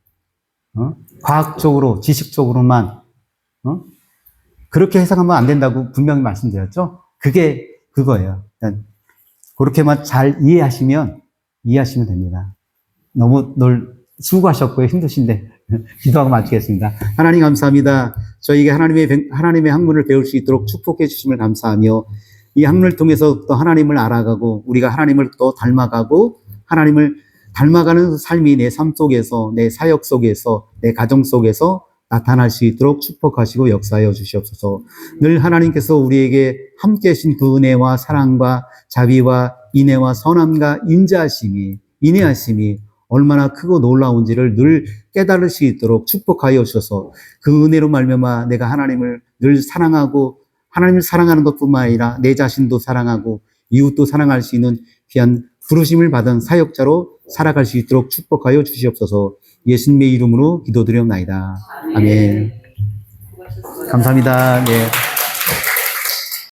과학적으로, 지식적으로만, 그렇게 해석하면 안 된다고 분명히 말씀드렸죠? 그게 그거예요. 그렇게만 잘 이해하시면 됩니다. 너무 늘 수고하셨고요. 힘드신데. 기도하고 마치겠습니다. 하나님 감사합니다. 저희에게 하나님의 학문을 배울 수 있도록 축복해 주심을 감사하며 이 학문을 통해서 또 하나님을 알아가고 우리가 하나님을 또 닮아가고 하나님을 닮아가는 삶이 내 삶 속에서 내 사역 속에서 내 가정 속에서 나타날 수 있도록 축복하시고 역사하여 주시옵소서. 늘 하나님께서 우리에게 함께 하신 그 은혜와 사랑과 자비와 인애와 선함과 인내하심이 얼마나 크고 놀라운지를 늘 깨달을 수 있도록 축복하여 주셔서 그 은혜로 말미암아 내가 하나님을 늘 사랑하고 하나님을 사랑하는 것뿐만 아니라 내 자신도 사랑하고 이웃도 사랑할 수 있는 귀한 부르심을 받은 사역자로 살아갈 수 있도록 축복하여 주시옵소서. 예수님의 이름으로 기도드리옵나이다. 아멘. 감사합니다. 네.